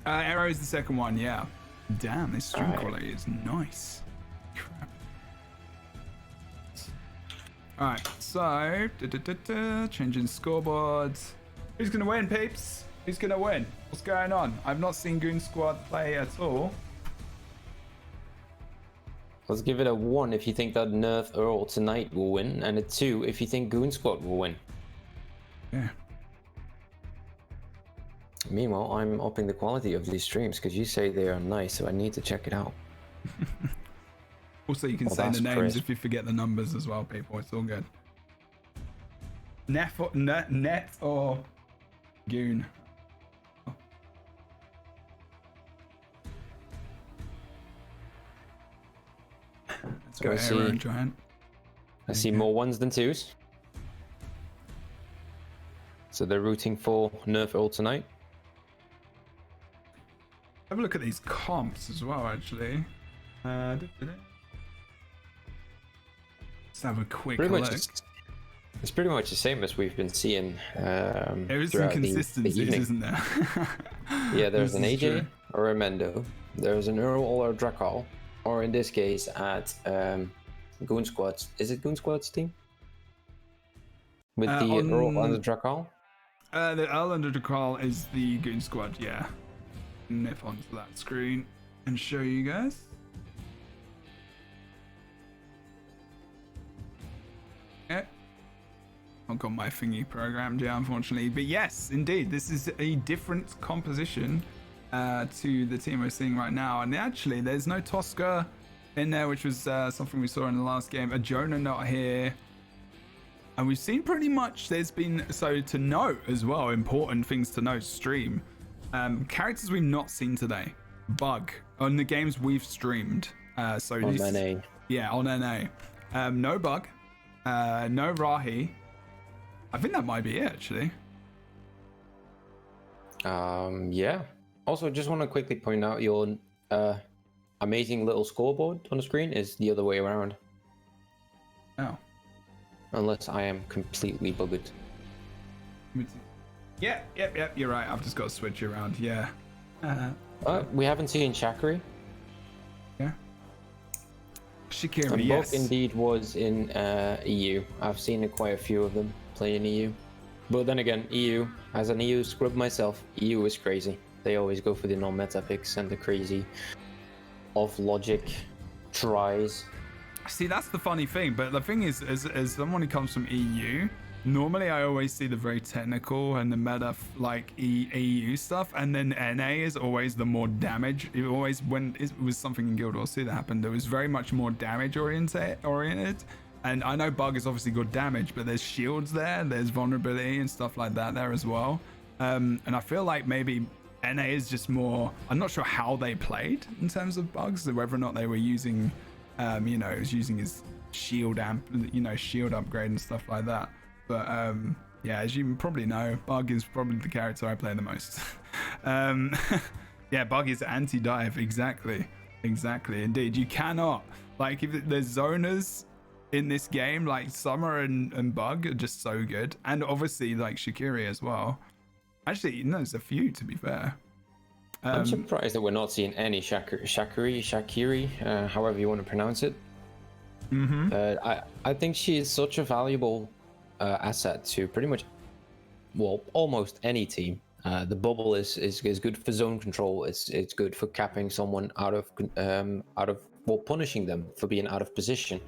Arrow is the second one, yeah. Damn, this stream quality is nice. Crap. Alright, so changing scoreboards. Who's gonna win, peeps? Who's gonna win? What's going on? I've not seen Goon Squad play at all. Let's give it a 1 if you think that NERF EARL tonight will win, and a 2 if you think Goon Squad will win. Yeah. Meanwhile, I'm upping the quality of these streams because you say they are nice, so I need to check it out. Also, you can say the names if you forget the numbers as well, people. It's all good. N.E.T or Goon. Let's go Arrow and Giant. I see more 1s than 2s. So they're rooting for NERF EARL tonight. Have a look at these comps as well, actually. Let's have a quick look. It's pretty much the same as we've been seeing. There is some consistencies, isn't there? Yeah, there's an AJ or a Mendo. There's an EARL or a Drakal. Or in this case, at Goon Squad's. Is it Goon Squad's team? With the EARL and the Drakal? The EARL and the Drakal is the Goon Squad, yeah. Nip onto that screen and show you guys. Okay. I've got my thingy programmed, yeah, unfortunately. But yes, indeed, this is a different composition to the team we're seeing right now. And actually, there's no Tosca in there, which was something we saw in the last game. A Jonah not here. And we've seen pretty much, there's been, so to note as well, important things to note, stream. Characters we've not seen today. Bug on the games we've streamed. So on NA. Yeah, on NA. No Bug. No Rahi. I think that might be it, actually. Yeah. Also, just want to quickly point out your amazing little scoreboard on the screen is the other way around. Oh. Unless I am completely bugged. Yep, you're right. I've just got to switch around, yeah. We haven't seen Shakiri. Yeah. Shakiri, yes. Both indeed was in EU. I've seen quite a few of them play in EU. But then again, EU, as an EU scrub myself, EU is crazy. They always go for the non-meta picks and the crazy off-logic tries. See, that's the funny thing. But the thing is, as someone who comes from EU, normally I always see the very technical and the meta like EU stuff, and then NA is always the more damage. It always, when it was something in Guild Wars 2 that happened, it was very much more damage oriented. And I know Bug is obviously good damage, but there's shields there, there's vulnerability and stuff like that there as well. And I feel like maybe NA is just more, I'm not sure how they played in terms of Bugs, whether or not they were using, was using his shield amp, shield upgrade and stuff like that. But yeah, as you probably know, Bug is probably the character I play the most. Yeah, Bug is anti-dive, exactly, indeed. You cannot, like, if there's zoners in this game, like Summer and Bug are just so good, and obviously like Shakiri as well. Actually, there's a few, to be fair. I'm surprised that we're not seeing any Shakiri, however you want to pronounce it. I think she is such a valuable asset to pretty much, well, almost any team. The bubble is good for zone control. It's good for capping someone out of punishing them for being out of position.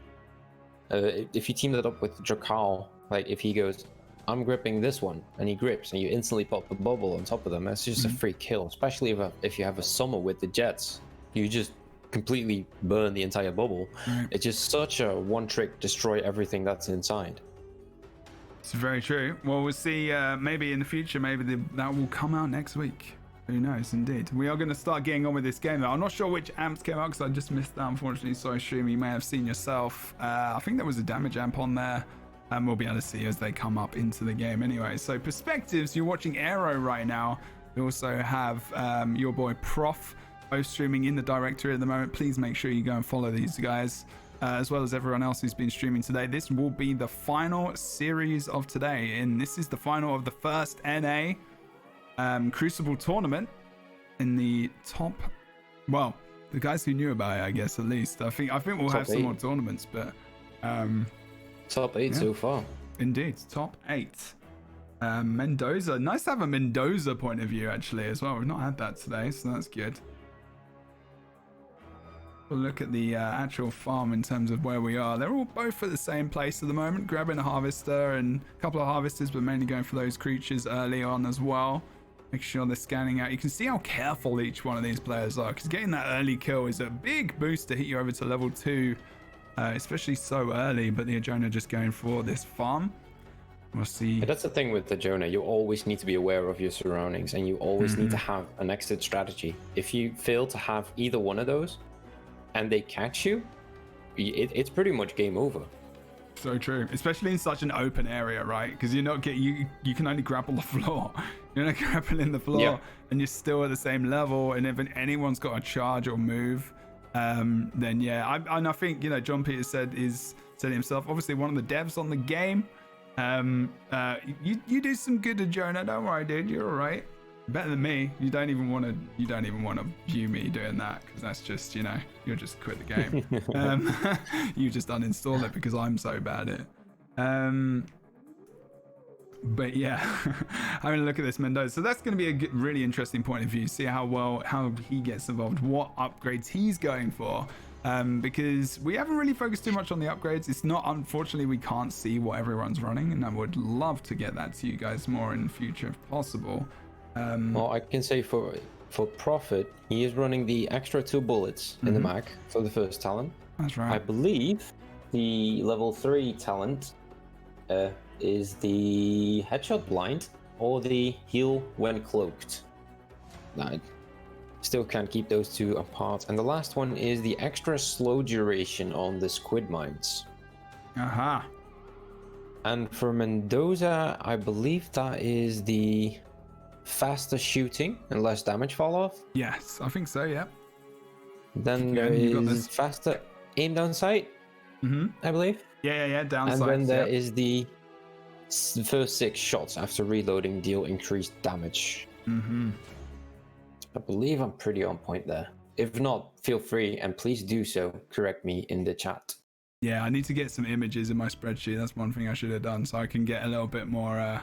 If you team that up with Drakal, like if he goes, I'm gripping this one, and he grips, and you instantly pop the bubble on top of them, that's just a free kill. Especially if you have a Summer with the Jets, you just completely burn the entire bubble. It's just such a one-trick destroy everything that's inside. It's very true. Well, we'll see. Maybe in the future, that will come out next week. Who knows? Indeed, we are going to start getting on with this game. Though I'm not sure which amps came out because I just missed that. Unfortunately, sorry, stream. You may have seen yourself. I think there was a damage amp on there. And we'll be able to see as they come up into the game anyway. So perspectives, you're watching Aero right now. We also have your boy Prof both streaming in the directory at the moment. Please make sure you go and follow these guys, as well as everyone else who's been streaming today. This will be the final series of today, and this is the final of the first NA Crucible tournament. in the top, well, the guys who knew about it, I guess, at least. I think we'll Top have some 8. more tournaments, but Top 8 so far. indeed, top 8. Mendoza, nice to have a Mendoza point of view actually as well. We've not had that today, so that's good. We'll look at the actual farm in terms of where we are. They're all both at the same place at the moment, grabbing a harvester and a couple of harvesters, but mainly going for those creatures early on as well. Make sure they're scanning out. You can see how careful each one of these players are, because getting that early kill is a big boost to hit you over to level 2, especially so early. But the Ajona just going for this farm. We'll see. But that's the thing with the Jonah. You always need to be aware of your surroundings, and you always need to have an exit strategy. If you fail to have either one of those, and they catch you, it's pretty much game over. So true, especially in such an open area, right? Because you're not you can only grapple the floor. You're not grappling the floor, and you're still at the same level. And if anyone's got a charge or move, then yeah. I think John Peters said himself. Obviously, one of the devs on the game. You do some good to Jonah. Don't worry, dude. You're all right. Better than me. You don't even want to view me doing that, because that's just you'll just quit the game. You just uninstall it because I'm so bad at it. But yeah, having a look at this Mendoza. So that's going to be a really interesting point of view. See how he gets involved, what upgrades he's going for. Because we haven't really focused too much on the upgrades. It's not, unfortunately, we can't see what everyone's running, and I would love to get that to you guys more in the future if possible. Well, I can say for Prophet, he is running the extra 2 bullets in the mag for the first talent. That's right. I believe the level 3 talent is the headshot blind or the heal when cloaked. I still can't keep those two apart. And the last one is the extra slow duration on the squid mines. Aha. And for Mendoza, I believe that is the faster shooting and less damage fall off. Yes, I think so. Yeah. Then there is faster aim down sight. I believe. Yeah. Down sight. And then there is the first 6 shots after reloading deal increased damage. I believe I'm pretty on point there. If not, feel free, and please do so. Correct me in the chat. Yeah, I need to get some images in my spreadsheet. That's one thing I should have done, so I can get a little bit more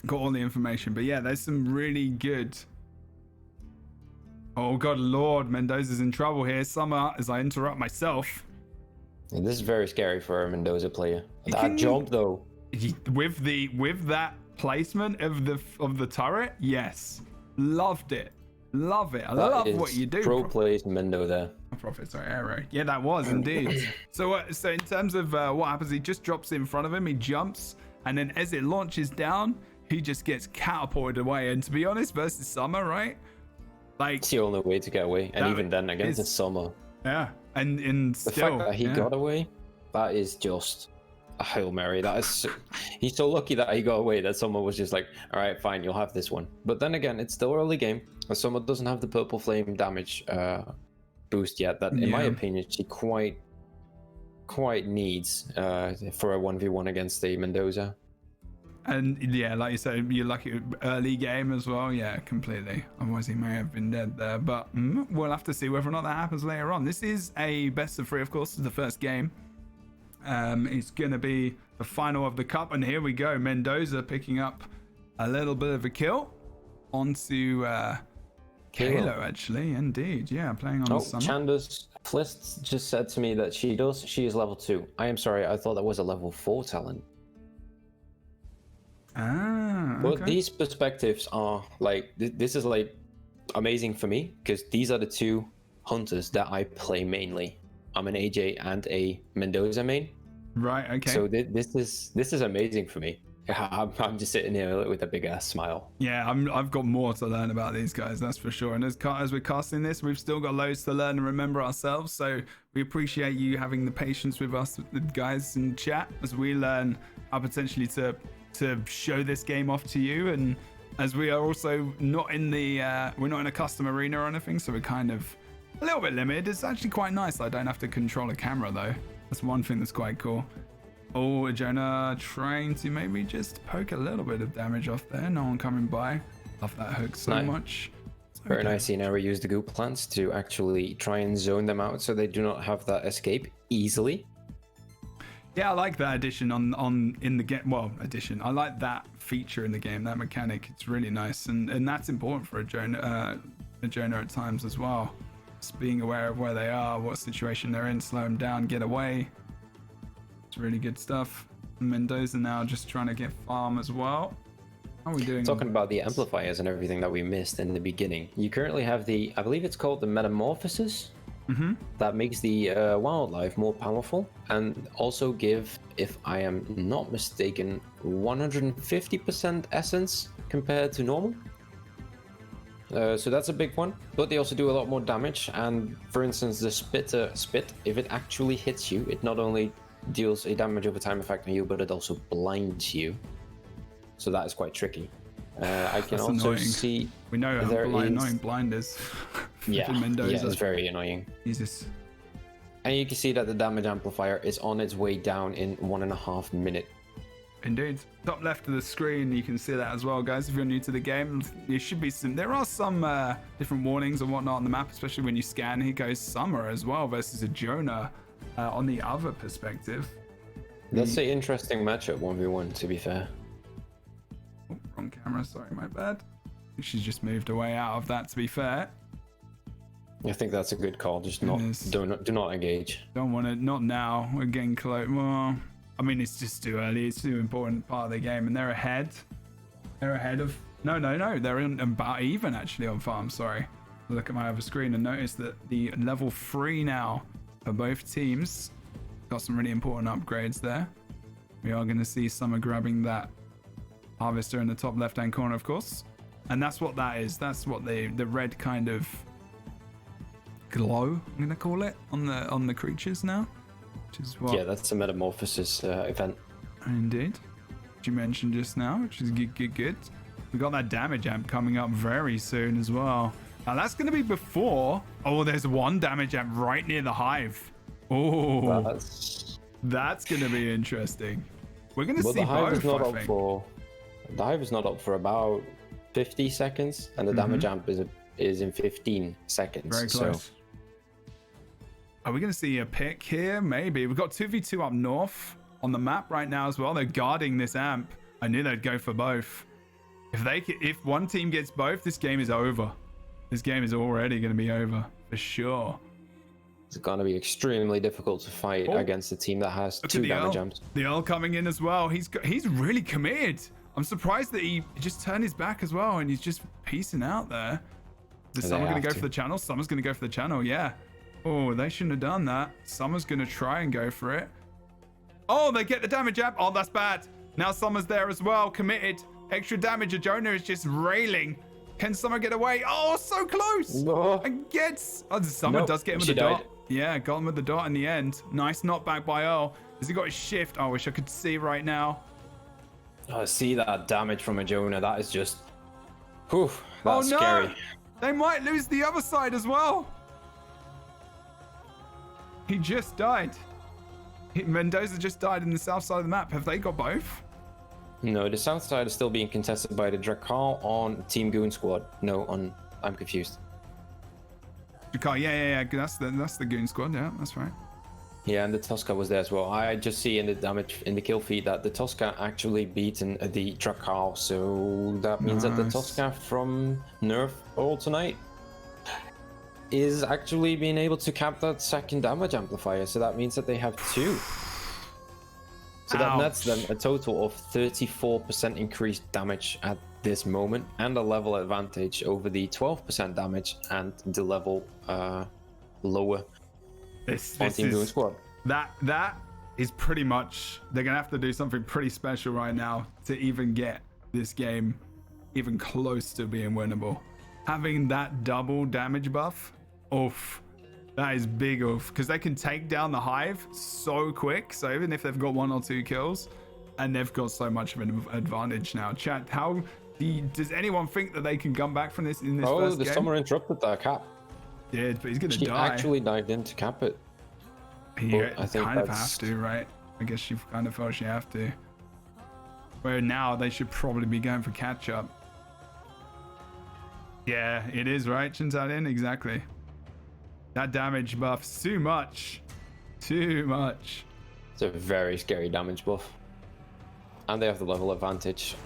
got all the information. But yeah, there's some really good. Oh god, Lord, Mendoza's in trouble here. Summer, as I interrupt myself. And this is very scary for a Mendoza player. That jump though, with that placement of the turret, yes, loved it, love it. I love what you do. Pro plays Mendoza. Prophet, sorry, arrow. Yeah, that was indeed. So in terms of what happens, he just drops in front of him. He jumps, and then as it launches down, he just gets catapulted away. And to be honest, versus Summer, right? Like, it's the only way to get away, and even then against the Summer. Yeah, and the still, fact that he got away, that is just a Hail Mary. That is he's so lucky that he got away that Summer was just like, all right, fine, you'll have this one. But then again, it's still early game. Summer doesn't have the purple flame damage boost yet. That, in my opinion, she quite needs for a 1v1 against the Mendoza. And yeah, like you said, you're lucky early game as well. Yeah, completely. Otherwise, he may have been dead there. But we'll have to see whether or not that happens later on. This is a best of 3, of course. It's the first game. It's going to be the final of the cup. And here we go. Mendoza picking up a little bit of a kill onto Kalo, actually. Indeed. Yeah, playing on the Summer. Chanda's Flist just said to me that she is level 2. I am sorry. I thought that was a level 4 talent. But these perspectives are like this is like amazing for me, because these are the 2 hunters that I play mainly. I'm an AJ and a Mendoza main. Right. Okay. So this is amazing for me. I'm just sitting here with a big ass smile. Yeah, I've got more to learn about these guys, that's for sure. And as we're casting this, we've still got loads to learn and remember ourselves. So we appreciate you having the patience with us, the guys in chat, as we learn how potentially to show this game off to you. And as we are also not in the we're not in a custom arena or anything, so we're kind of a little bit limited. It's actually quite nice. I don't have to control a camera though. That's one thing that's quite cool. Oh, Jonah trying to maybe just poke a little bit of damage off there. No one coming by. Love that hook so Nice. much. Very nice. He never used the goop plants to actually try and zone them out so they do not have that escape easily. Yeah, I like that addition in the game. Well, addition. I like that feature in the game, that mechanic. It's really nice, and that's important for a Jonah at times as well. Just being aware of where they are, what situation they're in, slow them down, get away. It's really good stuff. Mendoza now just trying to get farm as well. How are we doing? Talking about the amplifiers and everything that we missed in the beginning, you currently have the, I believe it's called the Metamorphosis. That makes the wildlife more powerful and also give, if I am not mistaken, 150% essence compared to normal. So that's a big one, but they also do a lot more damage. And for instance, the spit, if it actually hits you, it not only deals a damage over time effect on you, but it also blinds you. So that is quite tricky. I can That's also annoying. see We know how annoying blind is. yeah, Mendoza. it's very annoying. Jesus. And you can see that the damage amplifier is on its way down in 1.5 minutes. Indeed. Top left of the screen, you can see that as well, guys. If you're new to the game, there are some different warnings and whatnot on the map, especially when you scan. Here goes Summer as well versus a Jonah on the other perspective. That's an interesting matchup, 1v1, to be fair. Oh, wrong camera, sorry, my bad. She's just moved away out of that, to be fair. I think that's a good call. Just do not engage. Don't want it, not now. We're getting close. Well, I mean, it's just too early. It's too important part of the game, and they're ahead. They're ahead of. No. They're in about even actually on farm. Sorry. Look at my other screen and notice that the level 3 now for both teams. Got some really important upgrades there. We are going to see Summer grabbing that harvester in the top left-hand corner, of course, and that's what that is. That's what the red kind of glow, I'm gonna call it, on the creatures now, which is what. Yeah, that's a Metamorphosis event. Indeed, which you mentioned just now, which is good. We got that damage amp coming up very soon as well. Now that's gonna be before. Oh, there's one damage amp right near the hive. Oh, that's gonna be interesting. We're gonna see both. The hive is not up for about 50 seconds, and the damage amp is in 15 seconds. Very close. So. Are we going to see a pick here? Maybe. We've got 2v2 up north on the map right now as well. They're guarding this amp. I knew they'd go for both. If one team gets both, this game is over. This game is already going to be over for sure. It's going to be extremely difficult to fight against a team that has 2 damage amps. The Earl coming in as well. He's really committed. I'm surprised that he just turned his back as well, and he's just piecing out there. Is someone going to go for the channel? Summer's going to go for the channel, yeah. Oh, they shouldn't have done that. Summer's going to try and go for it. Oh, they get the damage up. Oh, that's bad. Now Summer's there as well, committed. Extra damage. Jonah is just railing. Can Summer get away? Oh, so close. No. And gets... Oh, Summer does get him with the dot. Yeah, got him with the dot in the end. Nice knockback by Earl. Has he got his shift? Oh, I wish I could see right now. Oh, see that damage from a Jonah. That is just... Whew, that's scary. They might lose the other side as well. He just died. Mendoza just died in the south side of the map. Have they got both? No, the south side is still being contested by the Dracar on Team Goon squad. No, I'm confused. Dracar, yeah. That's the Goon squad. Yeah, that's right. Yeah, and the Tosca was there as well. I just see in the damage in the kill feed that the Tosca actually beaten the Dracar, so that means that the Tosca from NERF all tonight is actually being able to cap that second damage amplifier. So that means that they have 2. So that nets them a total of 34% increased damage at this moment, and a level advantage over the 12% damage and the level lower. This is squad. That is pretty much, they're gonna have to do something pretty special right now to even get this game even close to being winnable. Having that double damage buff, oof, that is big oof, because they can take down the hive so quick. So even if they've got 1 or 2 kills, and they've got so much of an advantage now. Chat, does anyone think that they can come back from this in this first game? Oh, the Summer interrupted that cap. Did, but he's gonna die. She actually dived in to cap it. I think kind of have to, right? I guess you kind of felt you have to. Where now they should probably be going for catch up. Yeah, it is, right, Chintalian? Exactly. That damage buff's too much. Too much. It's a very scary damage buff. And they have the level advantage.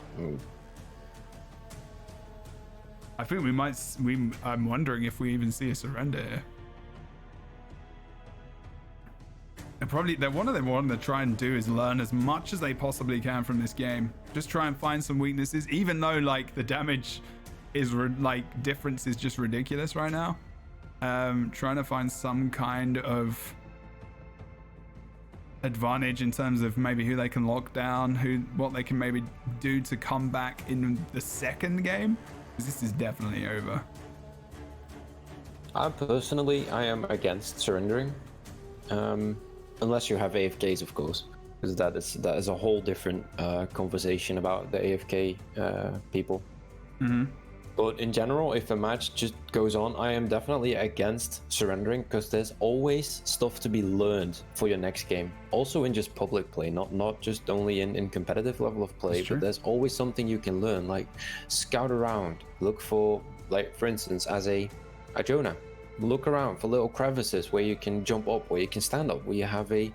I think we might... I'm wondering if we even see a surrender here. And one of them want to try and do is learn as much as they possibly can from this game. Just try and find some weaknesses, even though like the damage is difference is just ridiculous right now. Trying to find some kind of advantage in terms of maybe who they can lock down, what they can maybe do to come back in the second game, because this is definitely over. I am against surrendering. Unless you have AFKs, of course, because that is a whole different conversation about the AFK people. Mm-hmm. But in general, if a match just goes on, I am definitely against surrendering, because there's always stuff to be learned for your next game. Also in just public play, not just only in competitive level of play, but there's always something you can learn, like scout around, look for, like for instance, as a Jonah. Look around for little crevices where you can jump up, where you can stand up, where you have a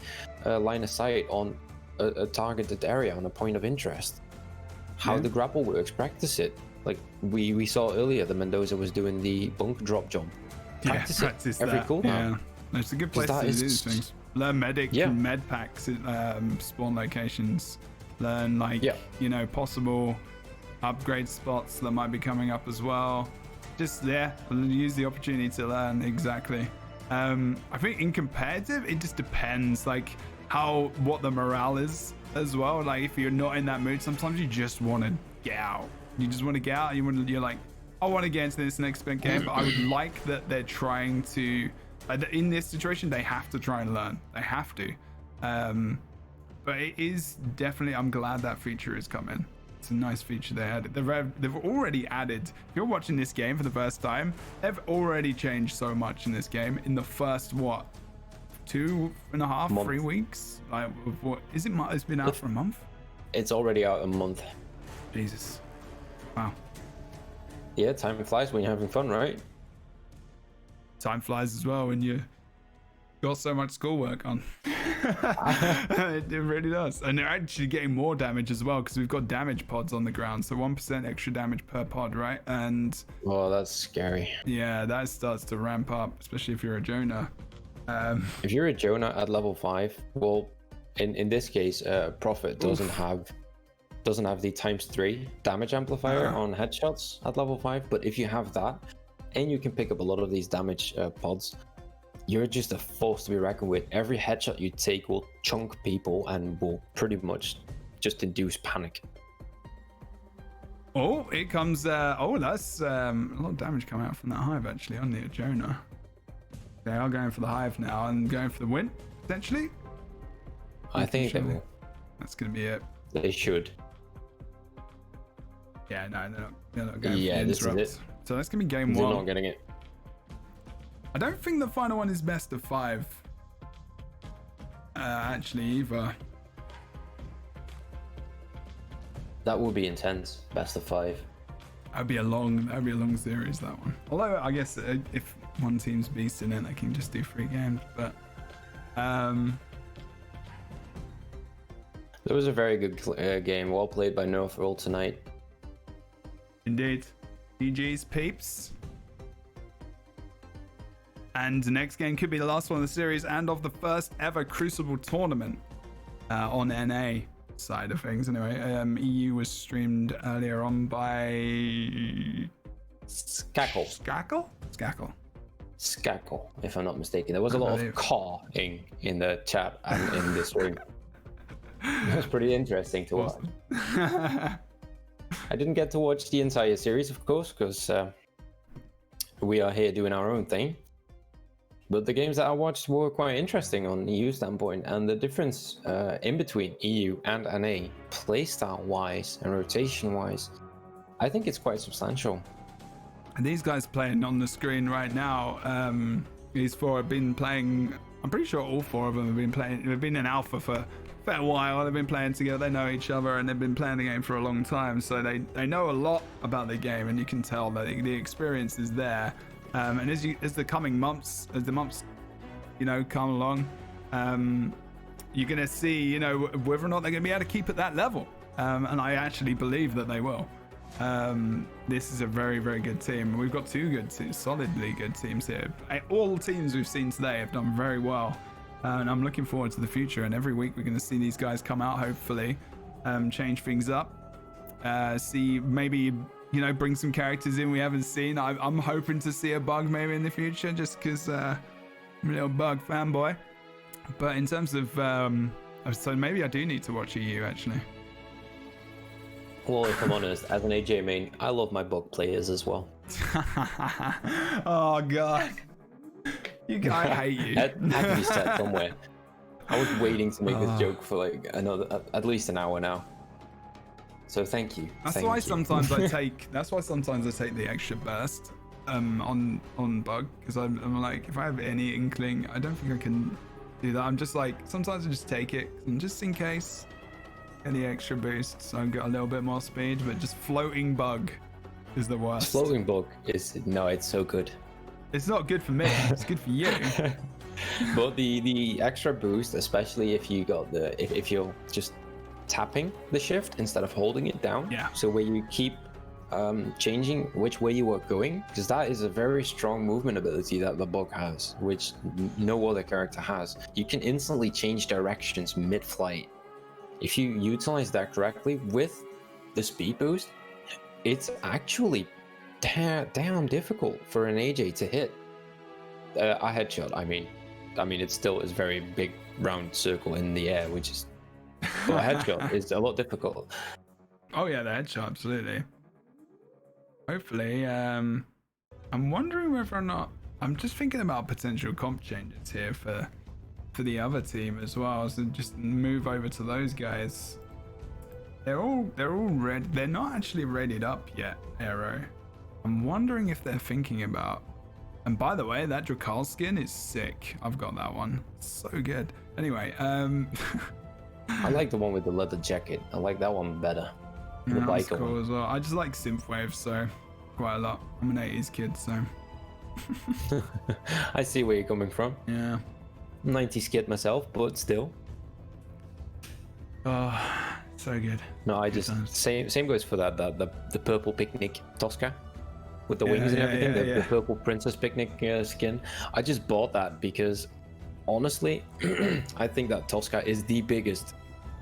line of sight on a targeted area, on a point of interest. How the grapple works, practice it. Like we saw earlier, the Mendoza was doing the bunk drop jump. Practice it every cooldown. Yeah, it's a good place to do these things. Learn med packs, spawn locations. Learn possible upgrade spots that might be coming up as well. Just use the opportunity to learn. Exactly. I think in competitive, it just depends like what the morale is as well. Like if you're not in that mood, sometimes you just want to get out. You just want to get out. You're like, I want to get into this next big game, but I would like that they're trying to. In this situation, they have to try and learn. They have to. But it is definitely. I'm glad that feature is coming. It's a nice feature they added. They've already added. If you're watching this game for the first time, they've already changed so much in this game in the first 2.5, 3 weeks. Like, what is it? It's been out for a month. It's already out a month. Jesus. Wow. Yeah, time flies when you're having fun, right? Time flies as well when you got so much schoolwork on. It really does. And they're actually getting more damage as well, because we've got damage pods on the ground, so 1% extra damage per pod, right? And that's scary. Yeah, that starts to ramp up, especially if you're a Jonah. If you're a Jonah at level 5, well, in this case, Prophet doesn't have the ×3 damage amplifier on headshots at level 5, but if you have that and you can pick up a lot of these damage pods, you're just a force to be reckoned with. Every headshot you take will chunk people and will pretty much just induce panic. Oh, it comes. That's a lot of damage coming out from that hive actually on the Jonah. They are going for the hive now and going for the win, potentially. I think they will. That's going to be it. They should. Yeah, no, they're not going for the this interrupt. is it. So that's going to be game 1. They're not getting it. I don't think the final one is best of 5. Actually, either. That would be intense. Best of 5. That'd be a long series, that one. Although I guess if one team's beasting it, they can just do 3 games. But there was a very good game, well played by NERF tonight. Indeed. GG's peeps. And the next game could be the last one of the series and of the first ever Crucible tournament on NA side of things. Anyway, EU was streamed earlier on by Skackle, if I'm not mistaken. There was a lot of cawing in the chat and in this room. It was pretty interesting to watch. I didn't get to watch the entire series, of course, because we are here doing our own thing. But the games that I watched were quite interesting on EU standpoint, and the difference in between EU and NA, playstyle-wise and rotation-wise, I think it's quite substantial. And these guys playing on the screen right now, these 4 have been playing, I'm pretty sure all 4 of them have been playing, they've been in alpha for fair while. They've been playing together. They know each other, and they've been playing the game for a long time. So they know a lot about the game, and you can tell that the experience is there. And as the months, come along, you're gonna see, whether or not they're gonna be able to keep at that level. And I actually believe that they will. This is a very, very good team. We've got two good teams, solidly good teams here. All teams we've seen today have done very well. And I'm looking forward to the future. And every week we're going to see these guys come out, hopefully, change things up. See, maybe, bring some characters in we haven't seen. I'm hoping to see a bug maybe in the future, just because I'm a little bug fanboy. But in terms of, so maybe I do need to watch EU, actually. Well, if I'm honest, as an AJ main, I love my bug players as well. Oh, God. I hate you. That had to be said somewhere. I was waiting to make this joke for like at least an hour now. So thank you. That's why sometimes I take the extra burst on bug, because I'm like, if I have any inkling, I don't think I can do that. I'm just like, sometimes I just take it, and just in case any extra boosts, so I get a little bit more speed. But just floating bug is the worst. Floating bug is it's so good. It's not good for me. It's good for you. But the extra boost, especially if you got if you're just tapping the shift instead of holding it down. Yeah. So where you keep changing which way you are going, because that is a very strong movement ability that the bug has, which no other character has. You can instantly change directions mid-flight. If you utilize that correctly with the speed boost, it's actually damn difficult for an AJ to hit a headshot. I mean it still is very big round circle in the air, which is a headshot is a lot difficult. Oh yeah, the headshot, absolutely. Hopefully, I'm wondering whether or not, I'm just thinking about potential comp changes here for the other team as well. So just move over to those guys. They're all ready. They're not actually readied up yet, Aero. I'm wondering if they're thinking about. And by the way, that Drakal skin is sick. I've got that one. So good. Anyway, I like the one with the leather jacket. I like that one better. The that's biker cool one as well. I just like synthwave, so quite a lot. I'm an 80s kid, so. I see where you're coming from. Yeah. 90s kid myself, but still. Oh, so good. No, I just same goes for that the purple picnic Tosca with the wings and everything. The purple princess picnic skin. I just bought that because honestly, I think that Tosca is the biggest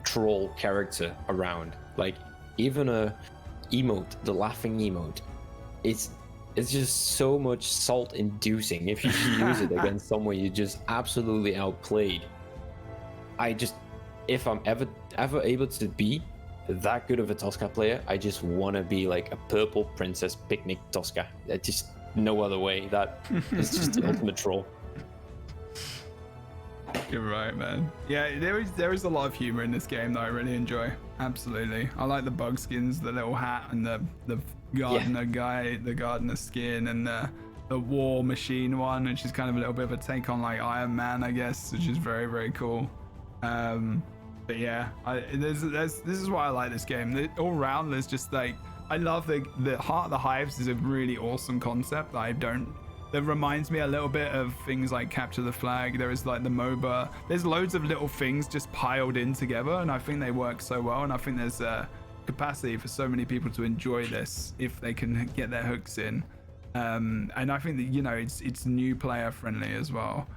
troll character around. Like even a emote, the laughing emote, it's just so much salt inducing if you use it against someone you just absolutely outplayed. If I'm ever able to be that good of a Tosca player, I just want to be like a purple princess picnic Tosca. Just no other way. That is just the ultimate troll. You're right, man. Yeah, there is a lot of humor in this game that I really enjoy. Absolutely. I like the bug skins, the little hat, and the gardener guy, the gardener skin, and the war machine one, which is kind of a little bit of a take on like Iron Man, I guess, which is very, very cool. But yeah, this is why I like this game. All round, there's just like, I love the Heart of the Hives is a really awesome concept that reminds me a little bit of things like Capture the Flag. There is like the MOBA. There's loads of little things just piled in together, and I think they work so well, and I think there's a capacity for so many people to enjoy this if they can get their hooks in. And I think that, it's new player friendly as well.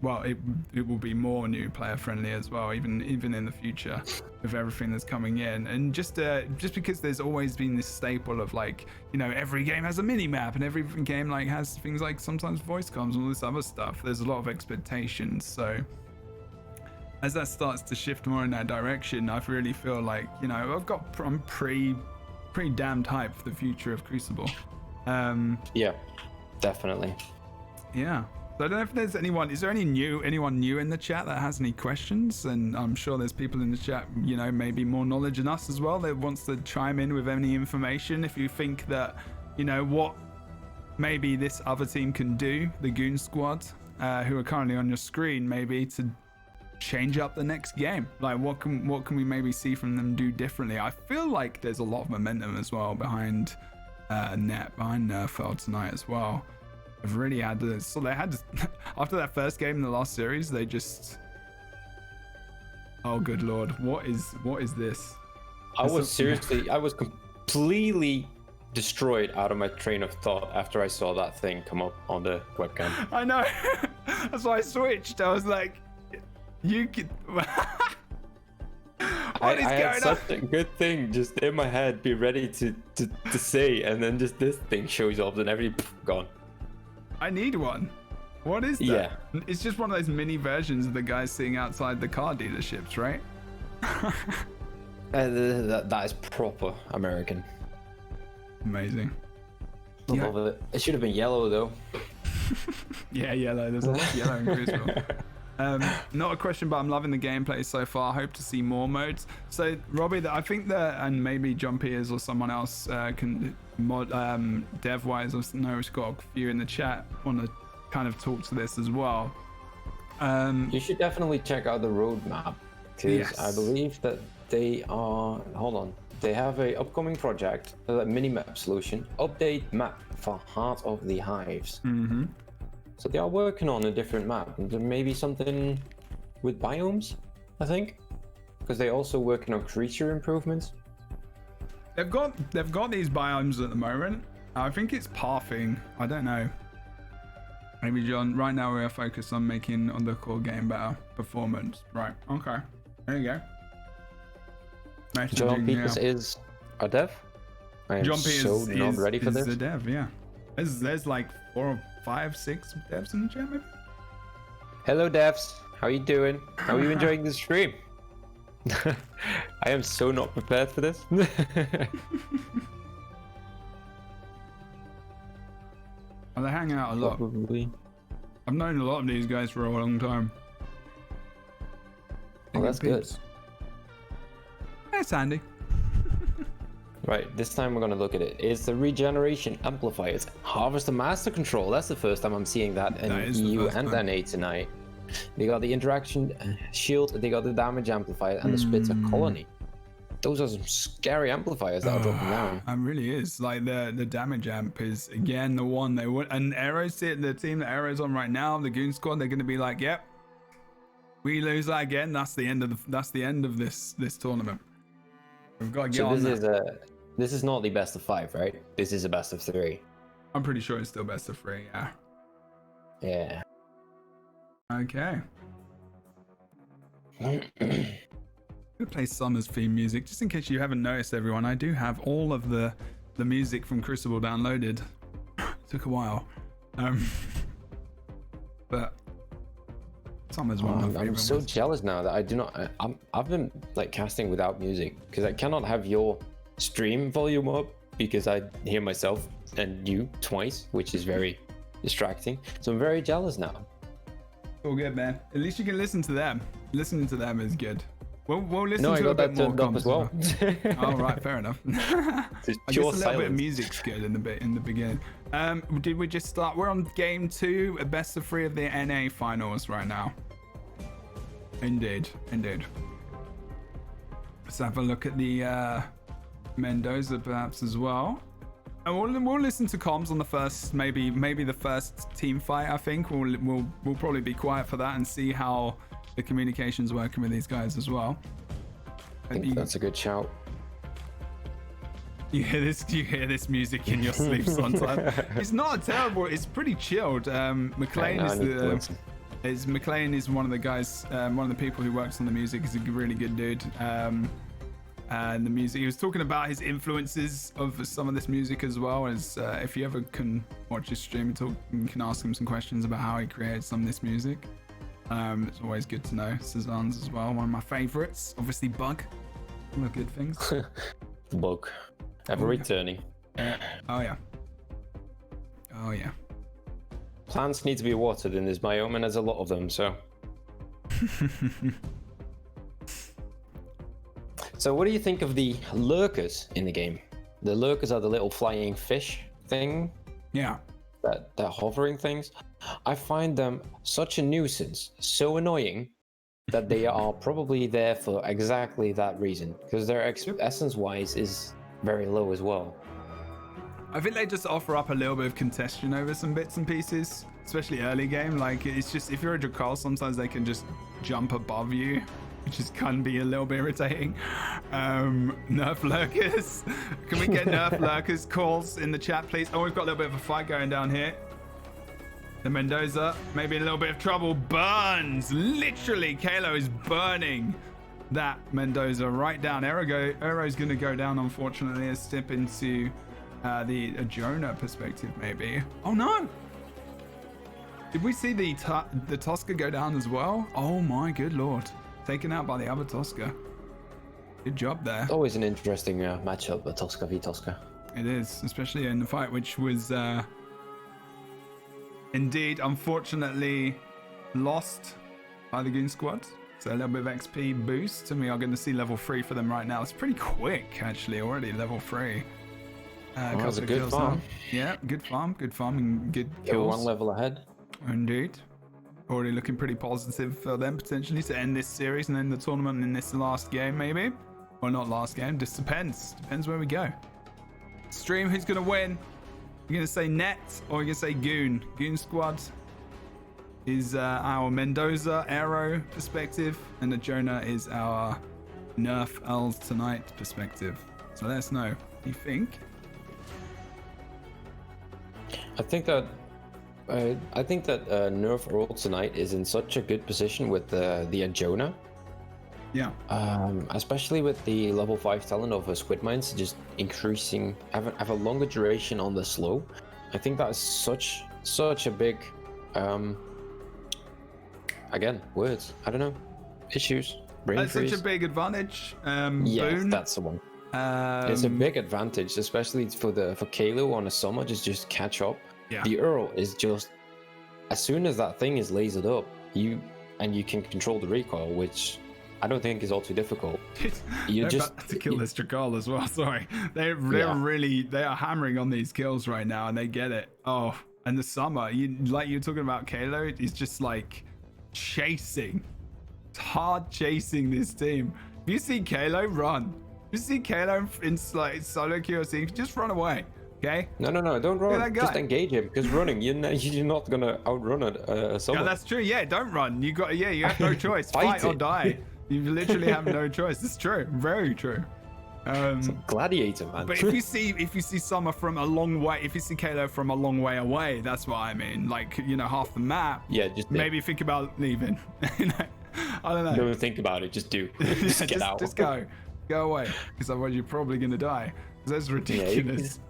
Well, it will be more new player friendly as well, even in the future with everything that's coming in. And just because there's always been this staple of like, every game has a mini map, and every game like has things like sometimes voice comms and all this other stuff. There's a lot of expectations. So as that starts to shift more in that direction, I really feel like, I'm pretty damned hyped for the future of Crucible. Yeah, definitely. Yeah. So I don't know if there's anyone new in the chat that has any questions, and I'm sure there's people in the chat, maybe more knowledge than us as well, that wants to chime in with any information. If you think that, what maybe this other team can do, the Goon squad, who are currently on your screen, maybe to change up the next game? Like, what can we maybe see from them do differently? I feel like there's a lot of momentum as well behind N.E.T, behind NERF tonight as well. They've really had to, so they had to, after that first game in the last series, they just, oh good lord, what is this? I was completely destroyed out of my train of thought after I saw that thing come up on the webcam. I know. That's why I switched. I was like, you could. I had such a good thing just in my head, be ready to say, and then just this thing shows up and every gone. I need one. What is that? Yeah. It's just one of those mini versions of the guys sitting outside the car dealerships, right? That is proper American. Amazing. I love it. It should have been yellow though. Yeah, yellow. There's a lot of yellow in Crucible. Not a question, but I'm loving the gameplay so far. Hope to see more modes. So, Robbie, I think that, and maybe Jump Ears or someone else can mod dev-wise. I know we've got a few in the chat. Want to kind of talk to this as well. You should definitely check out the roadmap, because yes. I believe that they are. Hold on. They have a upcoming project, a mini-map solution, update map for Heart of the Hives. Mm-hmm. So they are working on a different map, and maybe something with biomes, I think, because they're also working on creature improvements. They've got these biomes at the moment. I think it's pathing. I don't know. Maybe John. Right now we are focused on making on the core game better performance. Right. Okay. There you go. John Peters is a dev. I am so not ready for this. Is a dev, yeah. There's like 4 or 5, 6 devs in the chat, maybe. Hello, devs. How you doing? How are you enjoying the stream? I am so not prepared for this. Well, they hang out a lot. Probably. I've known a lot of these guys for a long time. Well, that's good. It's handy. Right, this time we're going to look at it. It's the regeneration amplifiers. Harvester master control. That's the first time I'm seeing that in EU and N.E.T tonight. They got the interaction shield, they got the damage amplifier, and the splitter colony. Those are some scary amplifiers that are dropping down. It really is. Like the damage amp is again the one they would. And Arrow's the team that Arrow's on right now, the Goon squad. They're going to be like, yep, we lose that again. That's the end of this tournament. We've got to get on that. This is not the best of 5, right? This is a best of 3. I'm pretty sure it's still best of 3. Yeah. Yeah. Okay. I'm gonna play Summer's theme music just in case you haven't noticed, everyone. I do have all of the music from Crucible downloaded. It took a while, but Summer's one of my favorite I'm so ones. jealous now that I do not. I've been like casting without music because I cannot have your stream volume up because I hear myself and you twice, which is very distracting. So I'm very jealous now. All good, man. At least you can listen to them. Listening to them is good. We'll listen No, I to got a bit that more turned up as well. Oh, right, fair enough. I guess a pure little bit of silence. music's good in the beginning. Did we just start? We're on game 2, a best of 3 of the NA finals right now. Indeed. Let's have a look at the Mendoza perhaps as well. And we'll listen to comms on the first, maybe the first team fight. I think we'll probably be quiet for that and see how the communication's working with these guys as well. I think that's a good shout. You hear this music in your sleep sometimes. It's not terrible. It's pretty chilled. McLean McLean is one of the guys, one of the people who works on the music. He's a really good dude. And the music, he was talking about his influences of some of this music as well. As if you ever can watch his stream and talk, you can ask him some questions about how he created some of this music. It's always good to know. Cezanne's as well, one of my favorites. Obviously Bug, one of the good things. Bug, ever returning. Oh yeah. Plants need to be watered in this biome, and there's a lot of them, so. So what do you think of the lurkers in the game? The lurkers are the little flying fish thing. Yeah. That hovering things. I find them such a nuisance, so annoying, that they are probably there for exactly that reason, because their essence-wise is very low as well. I think they just offer up a little bit of contention over some bits and pieces, especially early game. Like, it's just, if you're a Drakar, sometimes they can just jump above you, which is, can be a little bit irritating. Nerf lurkers. Can we get Nerf lurkers calls in the chat, please? Oh, we've got a little bit of a fight going down here. The Mendoza, maybe in a little bit of trouble, burns. Literally, Kalo is burning that Mendoza right down. Arrow's going to go down, unfortunately. Let's step into the Jonah perspective, maybe. Oh, no. Did we see the Tosca go down as well? Oh, my good lord. Taken out by the other Tosca. Good job there. Always an interesting matchup, the Tosca v Tosca. It is, especially in the fight, which was... indeed, unfortunately, lost by the Goon squad. So a little bit of XP boost, and we are going to see level 3 for them right now. It's pretty quick, actually, already level 3. That was a good farm. Yeah, good farm, and good kills. You're one level ahead. Indeed. Already looking pretty positive for them, potentially, to end this series and end the tournament in this last game, maybe. Or not last game, just depends. Depends where we go. Stream, who's going to win? You're going to say N.E.T or you're going to say Goon? Goon squad is our Mendoza Arrow perspective, and the Jonah is our Nerf Elves Tonight perspective. So let us know. What do you think? I think that Nerf Earl tonight is in such a good position with the Jonah. Yeah. Especially with the level 5 talent of Squid Mines just increasing, have a longer duration on the slow. I think that is such a big, again, words. I don't know, issues. That's such a big advantage. Yes, Boone. that's the one. It's a big advantage, especially for Kalo on a summer. Just catch up. Yeah. The Earl is just, as soon as that thing is lasered up, you can control the recoil, which I don't think is all too difficult. They're about to kill this Drakar as well. Sorry, they're really are hammering on these kills right now, and they get it. Oh, and the summer, you're talking about Kalo, he's just like chasing. It's hard chasing this team. If you see Kalo, run. If you see Kalo in like solo QOC, just run away. Okay? No, don't run. Just engage him, because running, you're not gonna outrun someone. Yeah, that's true. Yeah, don't run. You have no choice. Fight or die. You literally have no choice. It's true. Very true. It's a gladiator, man. But if you see Summer from a long way, if you see Kalo from a long way away, that's what I mean. Like, half the map. Yeah, just maybe think about leaving. I don't know. Don't think about it. Just do. Just get out. Just go away, because otherwise you're probably gonna die. That's ridiculous.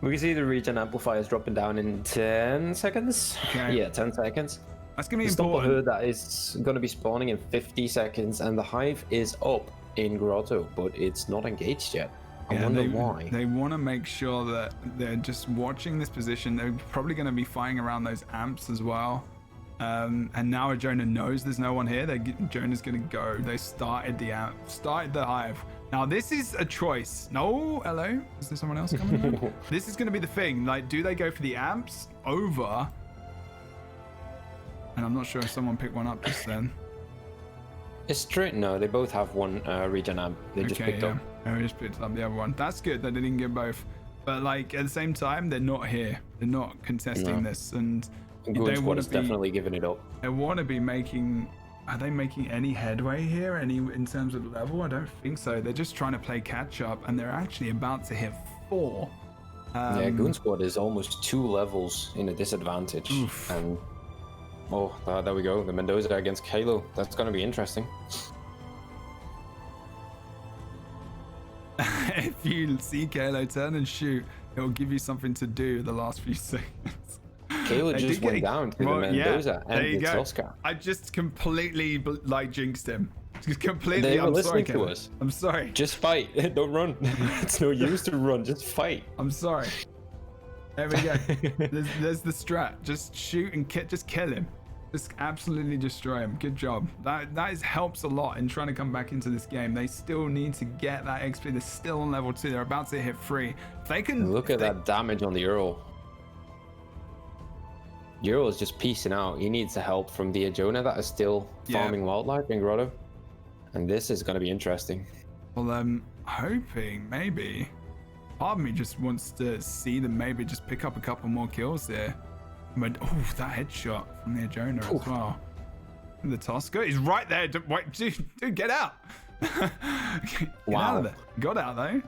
We can see the regen amplifiers dropping down in 10 seconds. Okay. Yeah, 10 seconds. That's going to be the important. Herd that is going to be spawning in 50 seconds, and the hive is up in Grotto, but it's not engaged yet. I wonder why. They want to make sure that they're just watching this position. They're probably going to be fighting around those amps as well. And now Jonah knows there's no one here. Jonah's going to go. They started the hive. Now, this is a choice. No, hello? Is there someone else coming in? This is going to be the thing. Like, do they go for the amps over? And I'm not sure if someone picked one up just then. It's true. No, they both have one regen amp. They just picked up. They just picked up the other one. That's good that they didn't get both. But, like, at the same time, they're not here. They're not contesting this. And Goon squad is definitely giving it up. They want to be making... Are they making any headway here? In terms of level? I don't think so. They're just trying to play catch up, and they're actually about to hit 4. Yeah, Goon squad is almost 2 levels in a disadvantage. Oof. And there we go. The Mendoza against Kalo. That's going to be interesting. If you see Kalo turn and shoot, it will give you something to do the last few seconds. Kalo just went down to the Mendoza and the Tosca. I just completely jinxed him. Just completely. They were sorry, listening to us. I'm sorry. Just fight. Don't run. It's no use to run. Just fight. I'm sorry. There we go. there's the strat. Just shoot and just kill him. Just absolutely destroy him. Good job. That helps a lot in trying to come back into this game. They still need to get that XP. They're still on level 2. They're about to hit 3. If they can look at that damage on the Earl. Jebro is just piecing out. He needs the help from the Ajona that is still farming wildlife in Grotto. And this is going to be interesting. Well, I'm hoping maybe. Part of me just wants to see them maybe just pick up a couple more kills there. But, oh, that headshot from the Ajona as well. And the Tosca is right there. Wait, dude, get out. Get out of there. Got out, though.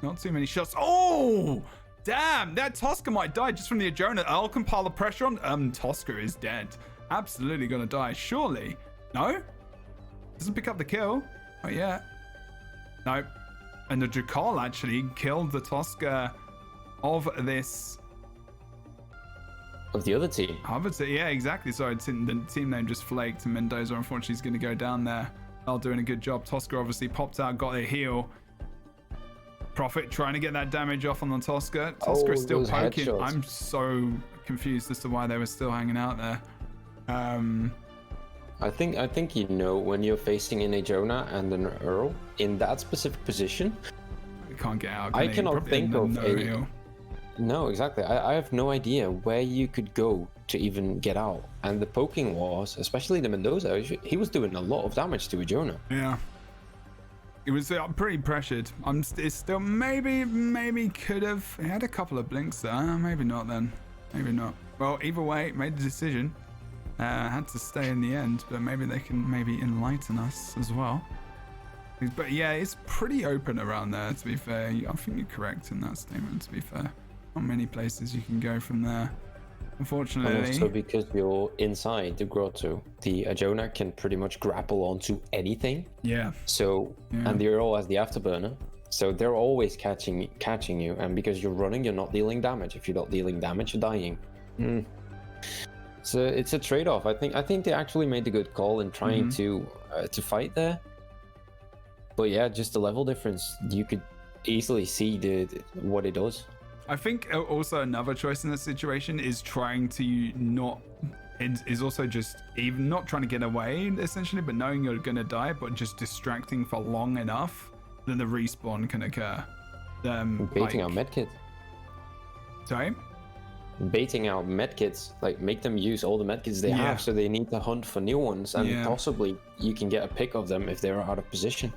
Not too many shots. Oh! Damn, that Tosca might die just from the Ajona. I'll compile the pressure on. Tosca is dead. Absolutely gonna die. Surely. No? Doesn't pick up the kill. Oh, yeah. No. And the Drakal actually killed the Tosca of this. Of the other team. Yeah, exactly. Sorry, the team name just flaked. And Mendoza, unfortunately, is going to go down there. They're doing a good job. Tosca obviously popped out, got a heal. Prophet trying to get that damage off on the Tosca. Tosca is still poking. Headshots. I'm so confused as to why they were still hanging out there. I think you know when you're facing an Ajona and an Earl in that specific position. You can't get out. I cannot think of a. No, exactly. I have no idea where you could go to even get out. And the poking was, especially the Mendoza, he was doing a lot of damage to Ajona. Yeah. It was pretty pressured. It's still maybe could have. He had a couple of blinks there. Maybe not then. Maybe not. Well, either way, made the decision. Had to stay in the end, but maybe they can enlighten us as well. But yeah, it's pretty open around there, to be fair. I think you're correct in that statement, to be fair. Not many places you can go from there, unfortunately. And also because you're inside the grotto, the Ajona can pretty much grapple onto anything. Yeah. So, and the Earl has the afterburner. So they're always catching you. And because you're running, you're not dealing damage. If you're not dealing damage, you're dying. So it's a trade-off. I think they actually made the good call in trying to fight there. But yeah, just the level difference, you could easily see what it does. I think also another choice in that situation is trying to is also just even not trying to get away essentially, but knowing you're gonna die, but just distracting for long enough that the respawn can occur. Baiting out medkits. Sorry? Baiting out medkits, like make them use all the medkits they have, so they need to hunt for new ones, and possibly you can get a pick of them if they're out of position.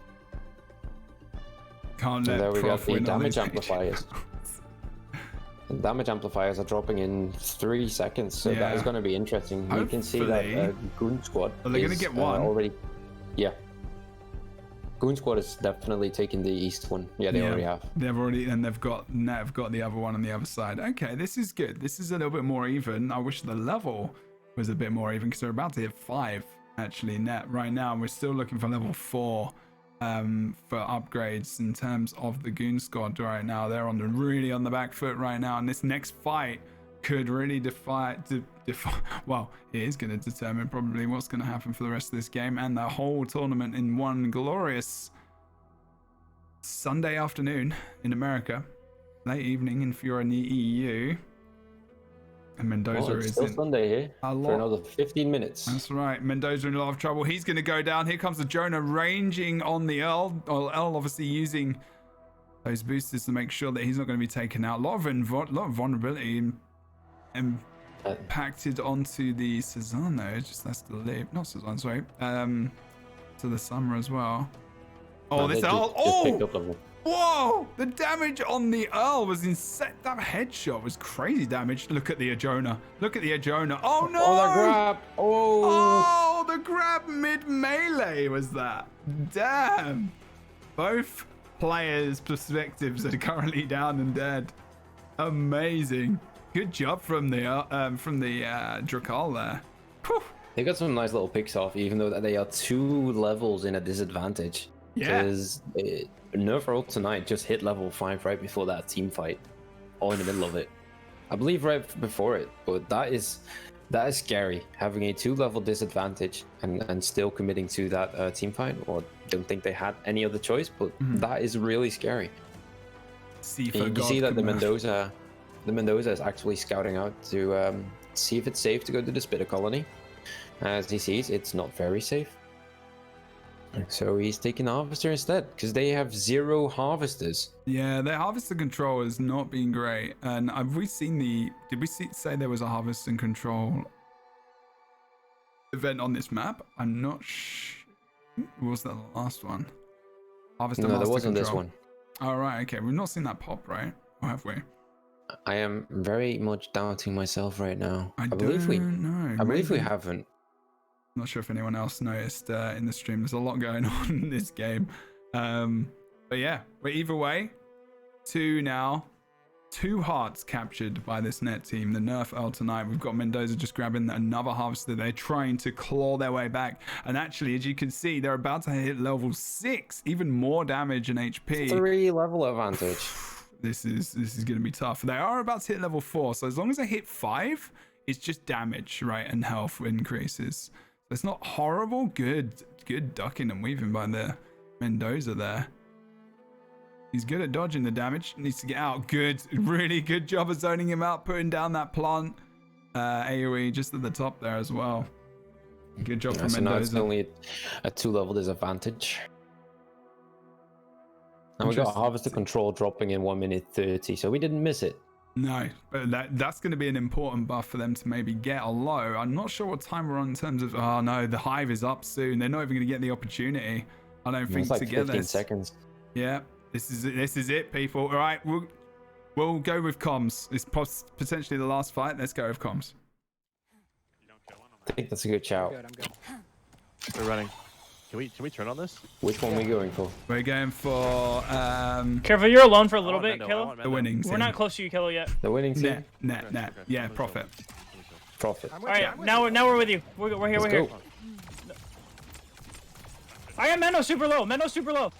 Can't let there we Prof got the win damage amplifiers. The damage amplifiers are dropping in 3 seconds, so that is going to be interesting. Hopefully. You can see that Goon squad are they going to get one already. Yeah, Goon squad is definitely taking the east one. Yeah, they already have. They've got the other one on the other side. Okay, this is good. This is a little bit more even. I wish the level was a bit more even because they're about to hit 5 actually net right now, and we're still looking for level 4 for upgrades in terms of the Goon squad right now. They're really on the back foot right now, and this next fight could really well, it is going to determine probably what's going to happen for the rest of this game and the whole tournament in one glorious Sunday afternoon in America, late evening if you're in the EU. And Mendoza it's is still in Sunday here for another 15 minutes. That's right. Mendoza in a lot of trouble. He's going to go down. Here comes the Jonah ranging on the Earl. Well, Earl obviously using those boosters to make sure that he's not going to be taken out. A lot of vulnerability impacted onto the Cezanne. That's the live. Not Cezanne, sorry. To the Summer as well. Oh, this Earl. Whoa! The damage on the Earl was insane. That headshot was crazy damage. Look at the Ajona. Oh no! Oh, the grab! Oh, the grab mid-melee was that. Damn. Both players' perspectives are currently down and dead. Amazing. Good job from the Drakal there. Whew. They got some nice little picks off, even though they are 2 levels in a disadvantage. Yeah. Because NERF tonight just hit level 5 right before that team fight, all in the middle of it. I believe right before it, but that is scary, having a 2-level disadvantage and still committing to that team fight. Or don't think they had any other choice, but that is really scary. You can see that the Mendoza is actually scouting out to see if it's safe to go to the Spitter colony. As he sees, it's not very safe. So he's taking Harvester instead, because they have 0 Harvesters. Yeah, their harvester control has not been great. And have we seen the? Did we say there was a harvest and control event on this map? I'm not was that the last one? Harvester No, there master wasn't control. this one. Oh, right, okay. We've not seen that pop, right? Or have we? I am very much doubting myself right now. I believe we don't know. I believe we Maybe. haven't. Not sure if anyone else noticed in the stream. There's a lot going on in this game. But yeah, but either way, 2 now. 2 hearts captured by this N.E.T team. The NERF EARL tonight. We've got Mendoza just grabbing another harvester. They're trying to claw their way back. And actually, as you can see, they're about to hit level 6. Even more damage and HP. 3 level advantage. This is going to be tough. They are about to hit level 4. So as long as they hit 5, it's just damage, right? And health increases. It's not horrible. Good ducking and weaving by the Mendoza there. He's good at dodging the damage. Needs to get out. Good. Really good job of zoning him out, putting down that plant. AoE just at the top there as well. Good job from So now Mendoza. it's only a 2 level disadvantage. And we got Harvester control dropping in 1 minute 30, so we didn't miss it. No, but that's going to be an important buff for them to maybe get a low. I'm not sure what time we're on in terms of. Oh no, the hive is up soon. They're not even going to get the opportunity. I don't think It's like to get 15 this. seconds. Yeah, this is it, people. All right, we'll go with comms. It's potentially the last fight. Let's go with comms. I think that's a good shout. I'm good. We're running. Can we turn on this? Which one are we going for? We're going for Careful, you're alone for a little I bit, want Mendo, I Kilo. want the Mendo. winning We're team. not close to you, Kilo, yet. The winning team? Net. Okay. Yeah, Let me profit. show. Let me show. Profit. All right, now we're with you. We're here. Let's We're here. go. I got Menno super low. Menno super low.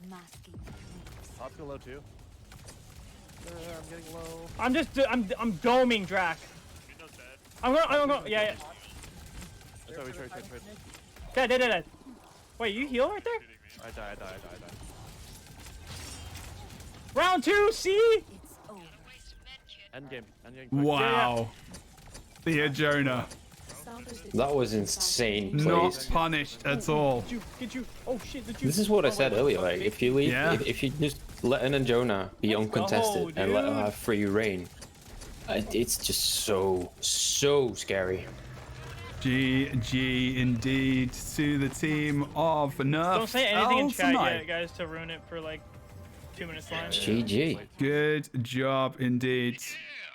Masking. Top's go low too. I'm getting low. I'm doming Drac. I'm going. Yeah. Sorry. Dead. Wait, you heal right there? I die. Round 2, see? It's over. End game. Quick. Wow. The Jonah. That was insane, Not please. punished at all. Get you. Oh shit, the juice. This is what I said earlier, like, if you leave, Yeah. if you just let an and Jonah be uncontested go, and let her dude. have free reign, it's just so scary. GG indeed to the team of NERF. Don't say anything in EARL chat tonight. yet, guys, to ruin it for like 2 minutes long. GG. Good job indeed.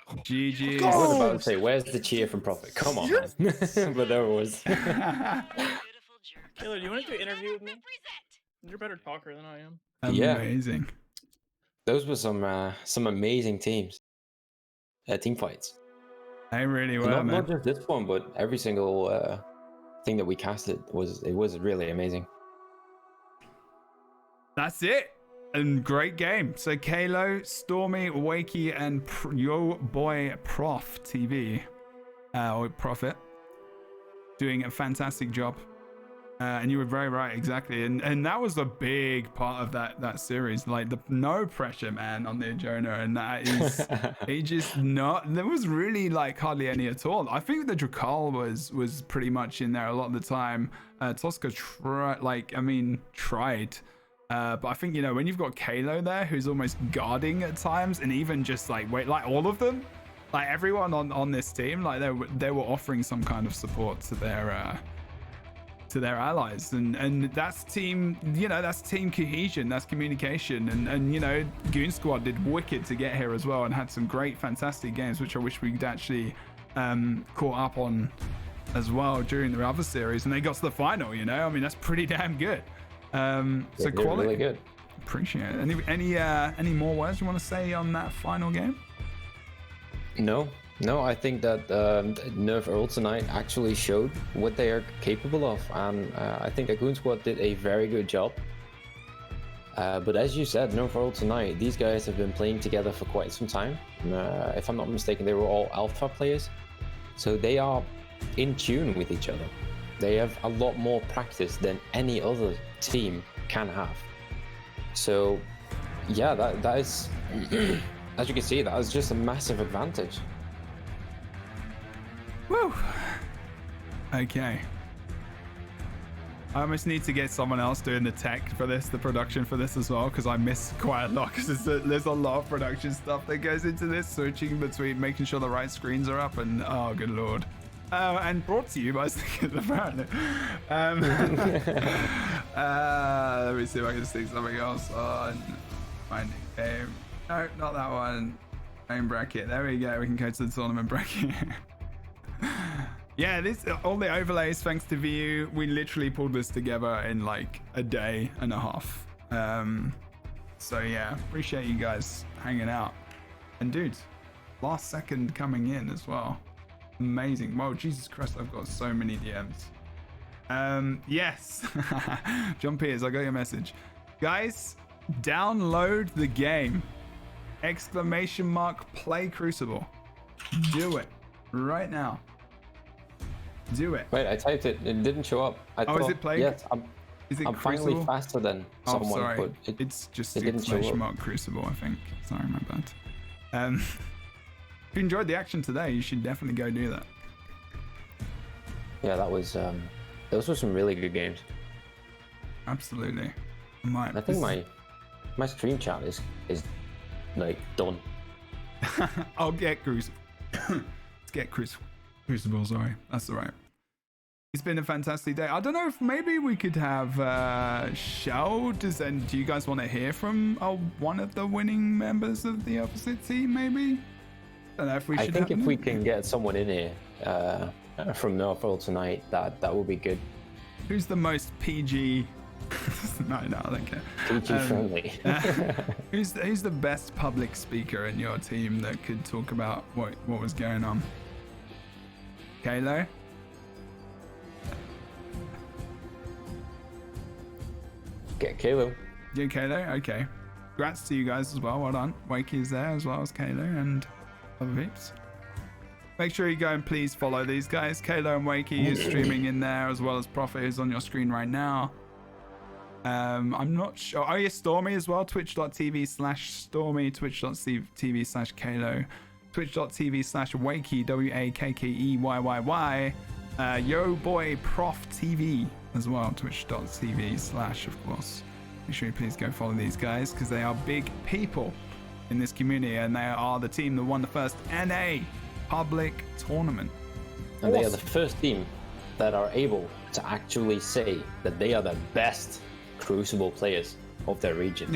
GG. I was about to say, where's the cheer from Profit? Come on, man. But there it was. Killer, do you want to do an interview with me? You're a better talker than I am. Yeah. Amazing. Those were some amazing teams. Team fights. They really were, Not man. just this one, but every single thing that we casted was really amazing. That's it. And great game. So Kalo, Stormy, Wakey, and your boy Prof TV, or Profit, doing a fantastic job. And you were very right, exactly. And that was a big part of that series. Like the no pressure, man, on the Jonah, and that is he just not. There was really like hardly any at all. I think the Drakal was pretty much in there a lot of the time. Tosca tried. But I think, when you've got Kalo there, who's almost guarding at times, and even just like all of them, like everyone on this team, like they were offering some kind of support to their allies, and that's team, that's team cohesion, that's communication, and Goon Squad did wicked to get here as well, and had some great, fantastic games, which I wish we'd actually caught up on as well during the other series, and they got to the final. I mean, that's pretty damn good. So They're quality, really good. appreciate it. Any more words you want to say on that final game? No, I think that NERF EARL tonight actually showed what they are capable of, and I think that Goon Squad did a very good job. But as you said, NERF EARL tonight, these guys have been playing together for quite some time. If I'm not mistaken, they were all alpha players, so they are in tune with each other. They have a lot more practice than any other team can have. So, yeah, that is, as you can see, that is just a massive advantage. Woo. Okay. I almost need to get someone else doing the tech for this, the production for this as well, because I miss quite a lot. Because there's a lot of production stuff that goes into this, switching between making sure the right screens are up, and oh, good lord. And brought to you by Stickers, apparently. Let me see if I can stick something else on my new game. No, not that one. Main bracket. There we go. We can go to the tournament bracket. Yeah, this all the overlays thanks to VU. We literally pulled this together in like a day and a half. So yeah, appreciate you guys hanging out. And dude, last second coming in as well. Amazing. Wow, Jesus Christ, I've got so many DMs. Yes. John Peters, I got your message. Guys, download the game. ! Play Crucible. Do it right now. Do it. Wait, I typed it. It didn't show up. Is it playing? Yes, I'm Crucible? finally faster than someone. Sorry. But It's just it didn't show up. Crucible, I think. Sorry, my bad. If you enjoyed the action today, you should definitely go do that. Yeah, that was. Those were some really good games. Absolutely. I think my stream chat is like done. I'll get Crucible. Let's get Crucible, sorry. That's all right. It's been a fantastic day. I don't know if maybe we could have Shell. Do you guys want to hear from one of the winning members of the opposite team, maybe? I don't know if we should. I think if we can get someone in here from NERF tonight, that would be good. Who's the most PG? No, I don't care. PG friendly. Who's the best public speaker in your team that could talk about what was going on? Kalo? Get Kalo. Yeah, Kalo? Okay. Congrats to you guys as well. Well done. Wakey's there as well as Kalo and other peeps. Make sure you go and please follow these guys. Kalo and Wakey is streaming in there, as well as Prophet, who's on your screen right now. I'm not sure. Oh, yeah, Stormy as well. Twitch.tv/Stormy, Twitch.tv/Kalo, Twitch.tv/Wakey, WAKKEYYY. Yo boy Prof TV as well. Twitch.tv/ of course. Make sure you please go follow these guys because they are big people in this community, and they are the team that won the first NA public tournament. And they are the first team that are able to actually say that they are the best Crucible players of their region.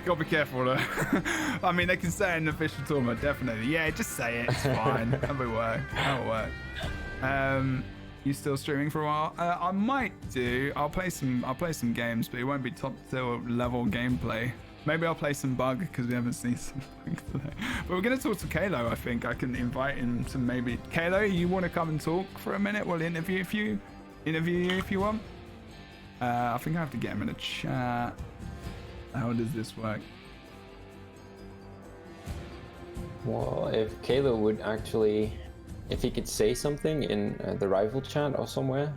Gotta be careful though. I mean, they can say it in an official tournament, definitely. Yeah, just say it. It's fine. That'll work. You still streaming for a while? I might do. I'll play some games, but it won't be top tier level gameplay. Maybe I'll play some bug because we haven't seen some bug today. But we're gonna talk to Kalo. I think I can invite him to maybe. Kalo, you want to come and talk for a minute? We'll interview you if you want. I think I have to get him in a chat. How does this work? Well, if Kalo would actually, if he could say something in the rival chat or somewhere,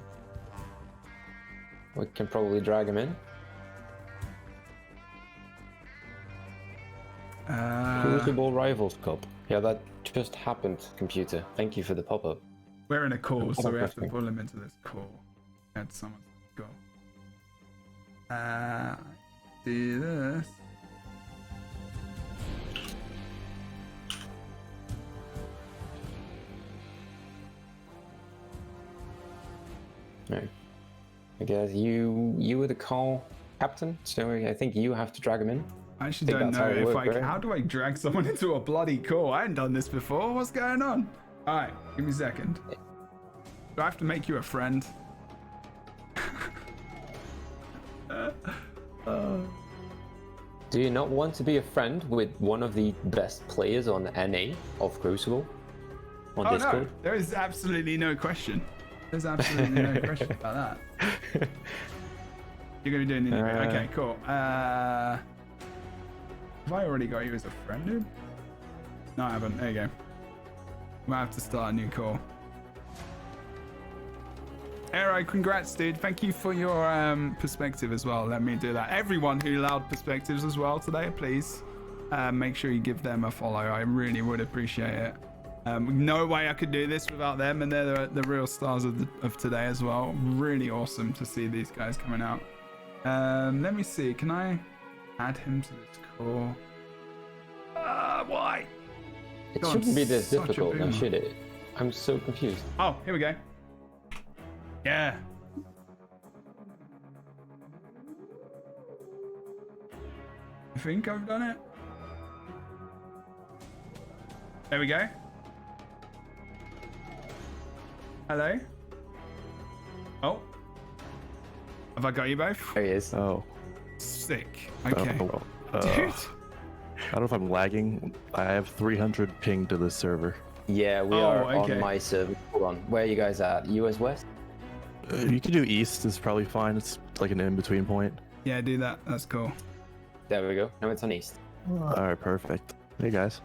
we can probably drag him in. Crucible Rivals Cup. Yeah, that just happened, computer. Thank you for the pop-up. We're in a call, so we have to pull him into this call. Add someone to go. Do this. No. I guess you were the call captain, so I think you have to drag him in. I actually don't know if I can. How do I drag someone into a bloody call? I haven't done this before. What's going on? Alright, give me a second. Do I have to make you a friend? Do you not want to be a friend with one of the best players on NA of Crucible on Discord? No, there is absolutely no question. There's absolutely no question about that. You're going to be doing the interview. Okay, cool. Have I already got you as a friend, dude? No, I haven't. There you go. Might have to start a new call. Alright, congrats, dude. Thank you for your perspective as well. Let me do that. Everyone who allowed perspectives as well today, please make sure you give them a follow. I really would appreciate it. No way I could do this without them, and they're the real stars of today as well. Really awesome to see these guys coming out. Let me see. Can I add him to this call? Why? It God, shouldn't be this such a difficult, now, boomer. should it? I'm so confused. Oh, here we go. Yeah. I think I've done it. There we go. Hello. Oh. Have I got you both? There he is. Oh. Sick. Okay. Oh, Dude. I don't know if I'm lagging. I have 300 ping to this server. Yeah, we Oh, are okay. on my server. Hold on. Where are you guys at? US West? You can do east is probably fine. It's like an in-between point. Yeah, do that. That's cool. There we go. Now it's on east. All right, perfect. Hey guys.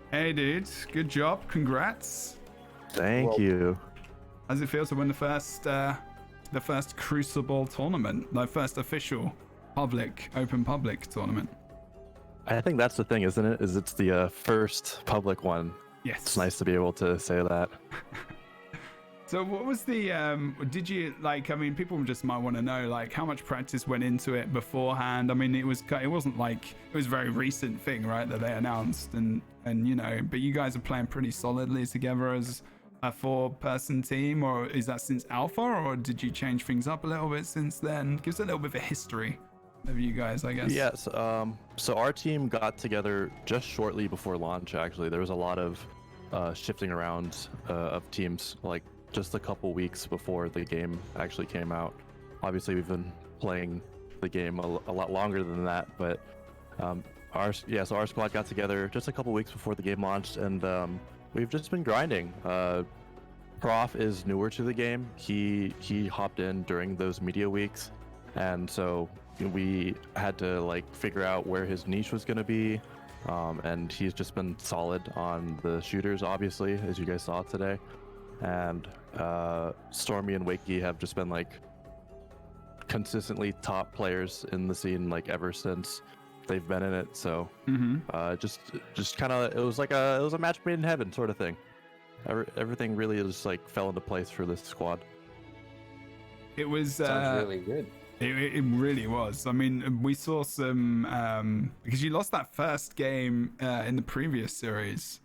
Hey, dude. Good job. Congrats. Thank Well- you. How does it feel to win the first Crucible tournament, the first official open public tournament? I think that's the thing, isn't it? Is it's the first public one. Yes. It's nice to be able to say that. So what was the did you like, I mean, people just might want to know like how much practice went into it beforehand. I mean, it wasn't like it was a very recent thing, right, that they announced, and you know, but you guys are playing pretty solidly together as a 4-person team, or is that since alpha, or did you change things up a little bit since then? Give us a little bit of a history of you guys, I guess. Yes. So our team got together just shortly before launch. Actually, there was a lot of shifting around of teams, like just a couple weeks before the game actually came out. Obviously, we've been playing the game a lot longer than that, but so our squad got together just a couple weeks before the game launched, and we've just been grinding. Prof is newer to the game. He hopped in during those media weeks, and so we had to like figure out where his niche was going to be, and he's just been solid on the shooters, obviously, as you guys saw today. And Stormy and Wakey have just been like consistently top players in the scene like ever since they've been in it. So just kind of it was a match made in heaven sort of thing. Everything really just like fell into place for this squad. It was Sounds really good. It really was. I mean, we saw some because you lost that first game in the previous series,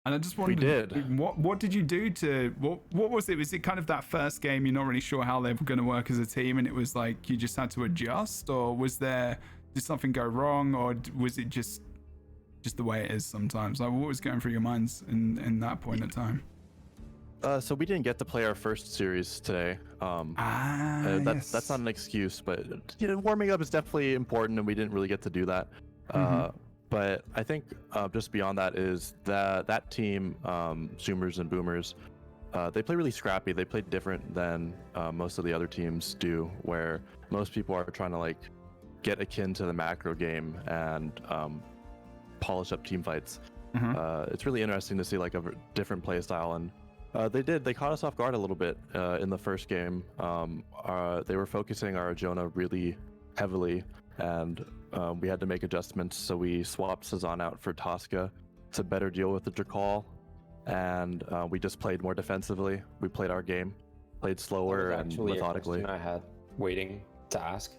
and I just wondered, did. What did you do to what was it? Was it kind of that first game you're not really sure how they were going to work as a team, and it was like you just had to adjust, or did something go wrong, or was it just the way it is sometimes? Like, what was going through your minds in that point in time? So we didn't get to play our first series today. Yes. That's not an excuse, but you know, warming up is definitely important, and we didn't really get to do that. But I think just beyond that is that team, Zoomers and Boomers, they play really scrappy. They play different than most of the other teams do, where most people are trying to like get akin to the macro game and polish up team fights. It's really interesting to see like a different play style, and they caught us off guard a little bit in the first game. They were focusing our Jonah really heavily, and we had to make adjustments. So we swapped Sazan out for Tosca to better deal with the Drakal, and we just played more defensively. We played our game, played slower and Actually, methodically. a question I had waiting to ask.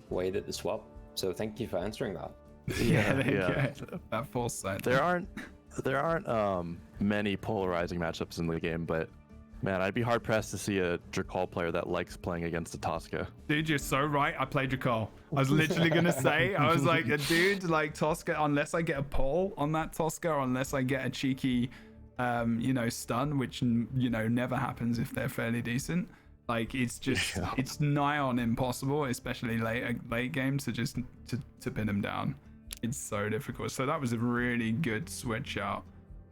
Way did the swap? So thank you for answering that. Yeah, there you go. That false side. There aren't many polarizing matchups in the game, but man, I'd be hard pressed to see a Drakal player that likes playing against a Tosca. Dude, you're so right. I played Drakal. I was literally gonna say, I was like, a dude like Tosca, unless I get a pull on that Tosca, or unless I get a cheeky, stun, which never happens if they're fairly decent. Like it's just it's nigh on impossible, especially late game, to pin him down. It's so difficult. So that was a really good switch out,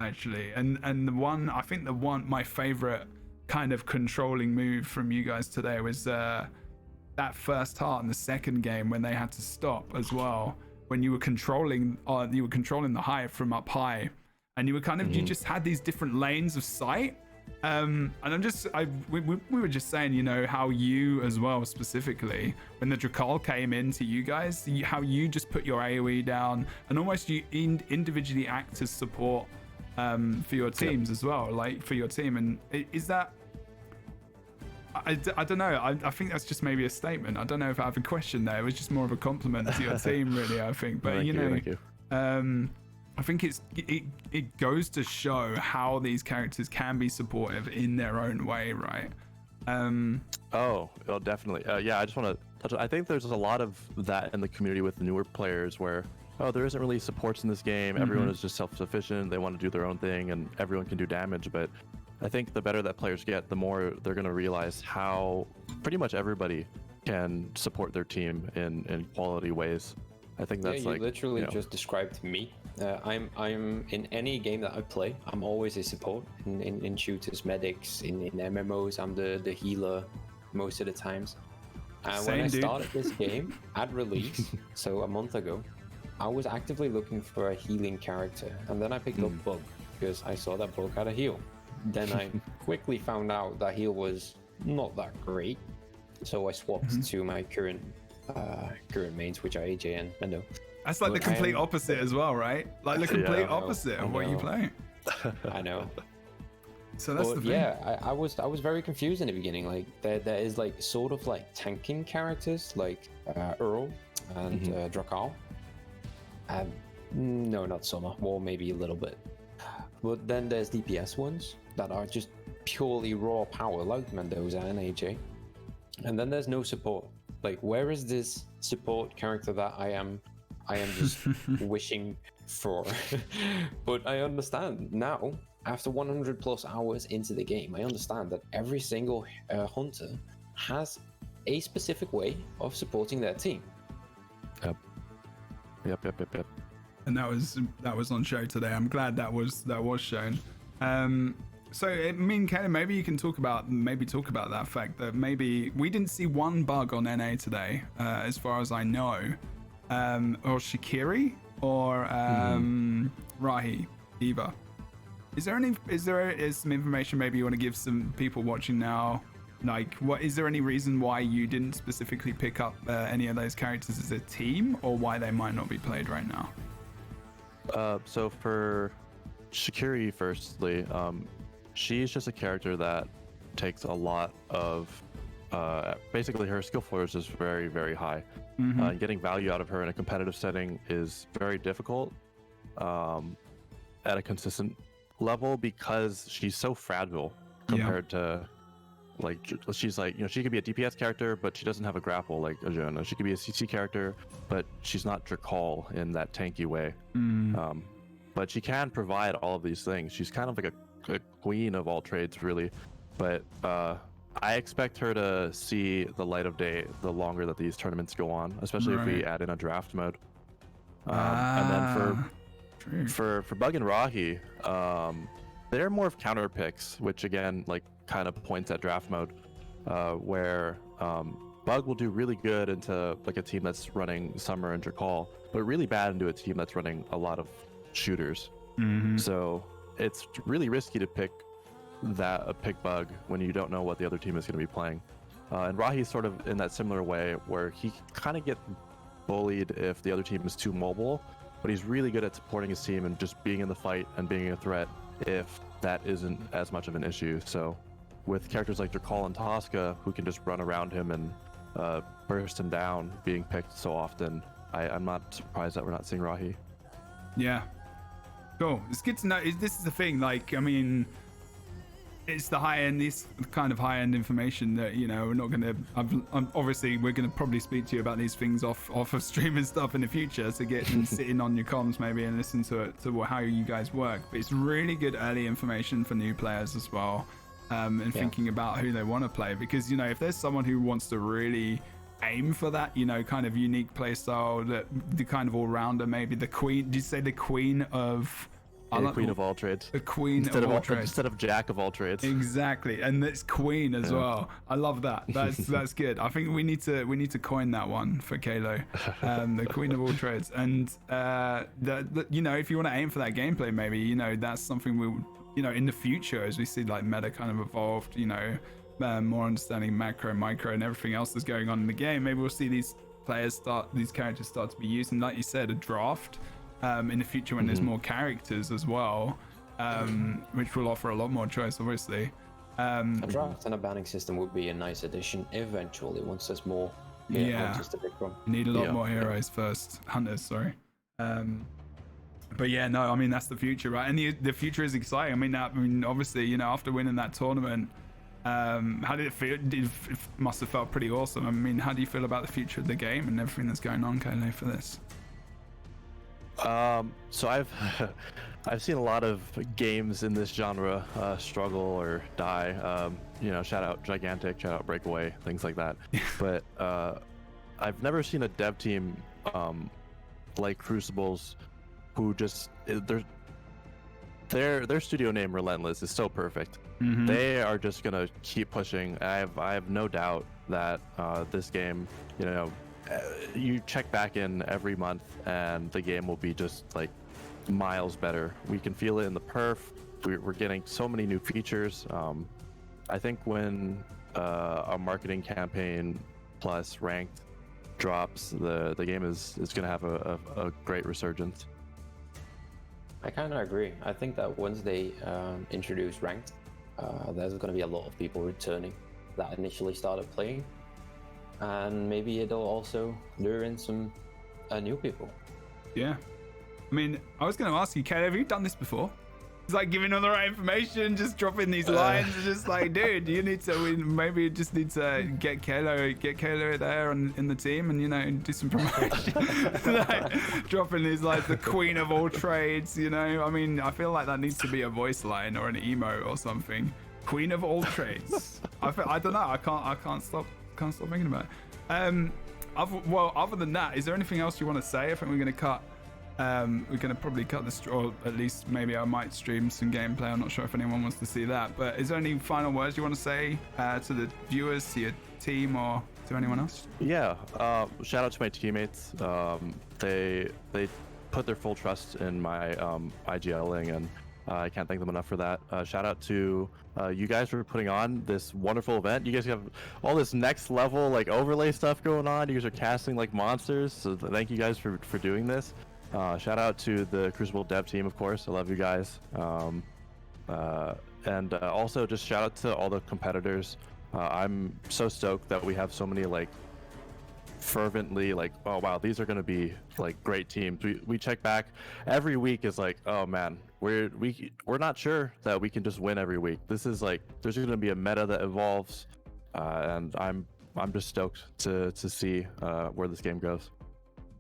actually. And my favorite kind of controlling move from you guys today was that first heart in the second game when they had to stop as well, when you were controlling the hive from up high, and you were kind of you just had these different lanes of sight. And we were just saying, how you as well specifically, when the Drakal came into you guys, how you just put your AoE down and almost you individually act as support for your teams as well, like for your team. And is that? I don't know. I think that's just maybe a statement. I don't know if I have a question there. It was just more of a compliment to your team, really. I think, but Thank you. I think it goes to show how these characters can be supportive in their own way, right? Oh, definitely. Yeah, I just want to touch. I think there's a lot of that in the community with the newer players where, there isn't really supports in this game. Everyone is just self-sufficient. They want to do their own thing, and everyone can do damage. But I think the better that players get, the more they're going to realize how pretty much everybody can support their team in quality ways. I think that's you literally just described me. I'm in any game that I play, I'm always a support. In shooters, medics, in MMOs, I'm the healer most of the times. And when I started this game at release, so a month ago, I was actively looking for a healing character, and then I picked up Bug because I saw that Bug had a heal. Then I quickly found out that heal was not that great, so I swapped to my current mains, which are AJ and Mendo. That's like the complete opposite as well, right? Like the complete opposite of what you play. I know. So that's the thing. Yeah, I was very confused in the beginning. Like there is like sort of like tanking characters like EARL and Drakal. No, not Summer. Well, maybe a little bit. But then there's DPS ones that are just purely raw power, like Mendoza and AJ. And then there's no support. Like, where is this support character that I am just wishing for? But I understand now, after 100 plus hours into the game, I understand that every single hunter has a specific way of supporting their team. Yep. And that was on show today. I'm glad that was shown. So I mean, Kaylin, maybe you can talk about that fact that maybe we didn't see one bug on NA today, as far as I know, or Shikiri or Rahi either. Is there some information maybe you want to give some people watching now? Like, is there any reason why you didn't specifically pick up any of those characters as a team, or why they might not be played right now? So for Shikiri, firstly, she's just a character that takes a lot of, basically her skill floor is just very, very high. Getting value out of her in a competitive setting is very difficult at a consistent level because she's so fragile compared to, like, she's like, she could be a DPS character, but she doesn't have a grapple like Ajona. She could be a CC character, but she's not Drakal in that tanky way. But she can provide all of these things. She's kind of like a queen of all trades, really. But I expect her to see the light of day the longer that these tournaments go on, especially if we add in a draft mode. And then for Bug and Rahi, they're more of counter picks, which again, like, kind of points at draft mode, where Bug will do really good into like a team that's running Summer and Drakal, but really bad into a team that's running a lot of shooters. So it's really risky to pick Bug when you don't know what the other team is going to be playing. And Rahi's sort of in that similar way where he kind of gets bullied if the other team is too mobile, but he's really good at supporting his team and just being in the fight and being a threat if that isn't as much of an issue. So with characters like Drakal and Tosca, who can just run around him and burst him down, being picked so often, I'm not surprised that we're not seeing Rahi. Yeah. Cool. It's good to know. This is the thing. Like, I mean, it's the high end, this kind of high end information that, we're not going to. Obviously, we're going to probably speak to you about these things off of stream and stuff in the future. So get sitting on your comms maybe and listen to how you guys work. But it's really good early information for new players as well. And thinking about who they want to play, because if there's someone who wants to really aim for that kind of unique play style, that the kind of all-rounder, maybe the queen, did you say the queen of queen of all trades, the queen of all trades instead of jack of all trades? Exactly. And it's queen as well. I love that. That's good. I think we need to coin that one for Kalo, the queen of all trades. And if you want to aim for that gameplay, maybe that's something we in the future, as we see like meta kind of evolved, more understanding macro, micro, and everything else that's going on in the game, maybe we'll see these characters start to be used. And like you said, a draft in the future when there's more characters as well. which will offer a lot more choice, obviously. A draft and a banning system would be a nice addition eventually once there's more hunters to pick from. You need a lot more heroes first. Hunters, sorry. But yeah, no, I mean, that's the future, right? And the future is exciting. I mean, obviously, you know, after winning that tournament, how did it feel? It must have felt pretty awesome. I mean, how do you feel about the future of the game and everything that's going on, Kayla, for this? So I've seen a lot of games in this genre struggle or die. You know, shout out Gigantic, shout out Breakaway, things like that. But I've never seen a dev team like Crucible's, who just their studio name Relentless is so perfect. They are just gonna keep pushing. I have no doubt that this game, you know, you check back in every month and the game will be just like miles better. We can feel it in the perf. We're getting so many new features. I think when a marketing campaign plus ranked drops, the game is going to have a great resurgence. I kind of agree. I think that once they introduce ranked, there's going to be a lot of people returning that initially started playing, and maybe it'll also lure in some new people. Yeah. I mean, I was going to ask you, Kayla, have you done this before? It's like giving all the right information, just dropping these lines. It's just like, dude, you need to, maybe you just need to get Kayla there in the team and, you know, do some promotion. Like, dropping these, like, the queen of all trades, you know? I mean, I feel like that needs to be a voice line or an emote or something. Queen of all trades. I don't know. I can't stop thinking about it. Other than that, is there anything else you want to say? I think we're going to cut. We're going to probably cut this, or at least maybe I might stream some gameplay. I'm not sure if anyone wants to see that. But is there any final words you want to say to the viewers, to your team, or to anyone else? Yeah. Shout out to my teammates. They put their full trust in my IGLing, and I can't thank them enough for that. Shout out to you guys for putting on this wonderful event. You guys have all this next level like overlay stuff going on. You guys are casting like monsters. So thank you guys for doing this. Shout out to the Crucible dev team, of course. I love you guys. And also just shout out to all the competitors. I'm so stoked that we have so many like fervently like, oh wow, these are going to be like great teams. We check back every week is like, oh man, we're not sure that we can just win every week. This is like, there's going to be a meta that evolves, and I'm just stoked to see where this game goes.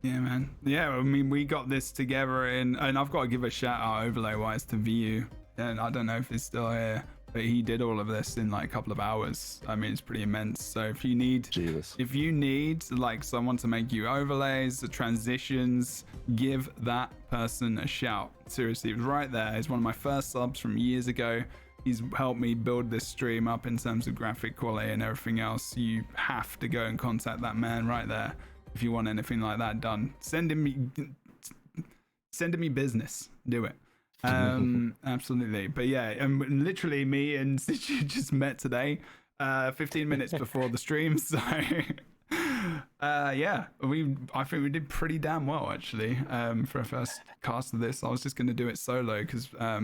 Yeah, man. Yeah, I mean, we got this together and I've got to give a shout out overlay wise to VU. And I don't know if he's still here, but he did all of this in like a couple of hours. I mean, it's pretty immense. So if you need like someone to make you overlays, the transitions, give that person a shout. Seriously, it was right there. He's one of my first subs from years ago. He's helped me build this stream up in terms of graphic quality and everything else. You have to go and contact that man right there. If you want anything like that done, send him business. Do it. Absolutely. But yeah, literally me and Situ just met today, 15 minutes before the stream. So yeah, I think we did pretty damn well actually for a first cast of this. I was just going to do it solo because I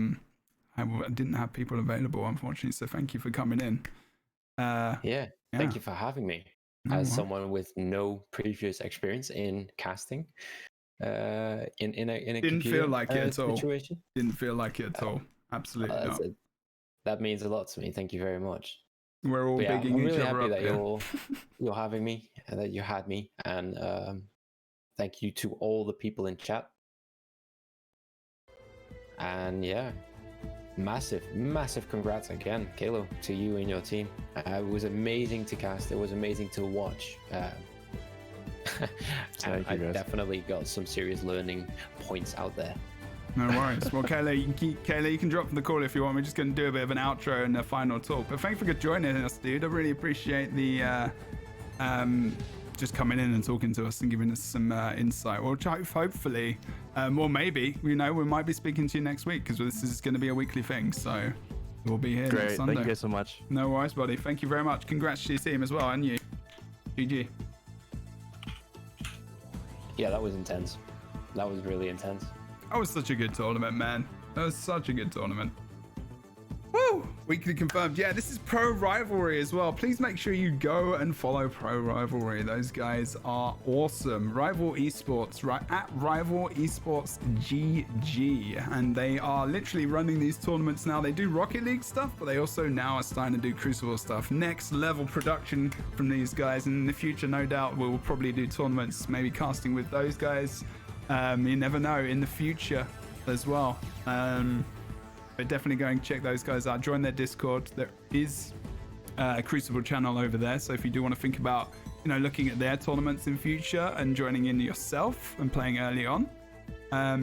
didn't have people available, unfortunately. So thank you for coming in. Yeah. Thank you for having me. As someone with no previous experience in casting, in a didn't feel like it at all. Situation. Didn't feel like it at all. Absolutely not. That means a lot to me. Thank you very much. We're all bigging I'm each really other happy up. That you're having me and that you had me, and thank you to all the people in chat. And yeah. Massive congrats again, Kalo, to you and your team. It was amazing to cast. It was amazing to watch. And I definitely got some serious learning points out there. No worries. Well, Kayla, you can drop from the call if you want. We're just going to do a bit of an outro and a final talk. But thanks for joining us, dude. I really appreciate the just coming in and talking to us and giving us some insight. Well, hopefully, or maybe, you know, we might be speaking to you next week because this is going to be a weekly thing. So we'll be here next Sunday. Thank you guys so much. No worries, buddy. Thank you very much. Congrats to your team as well, and you. GG. Yeah, that was intense. That was really intense. That was such a good tournament, man. That was such a good tournament. Woo! Weekly confirmed. Yeah, this is Pro Rivalry as well. Please make sure you go and follow Pro Rivalry. Those guys are awesome. Rival Esports, right at Rival Esports GG, and they are literally running these tournaments now. They do Rocket League stuff, but they also now are starting to do Crucible stuff. Next level production from these guys, and in the future, no doubt, we'll probably do tournaments, maybe casting with those guys. You never know in the future as well. But definitely go and check those guys out. Join their Discord. There is a Crucible channel over there. So if you do want to think about, looking at their tournaments in future and joining in yourself and playing early on,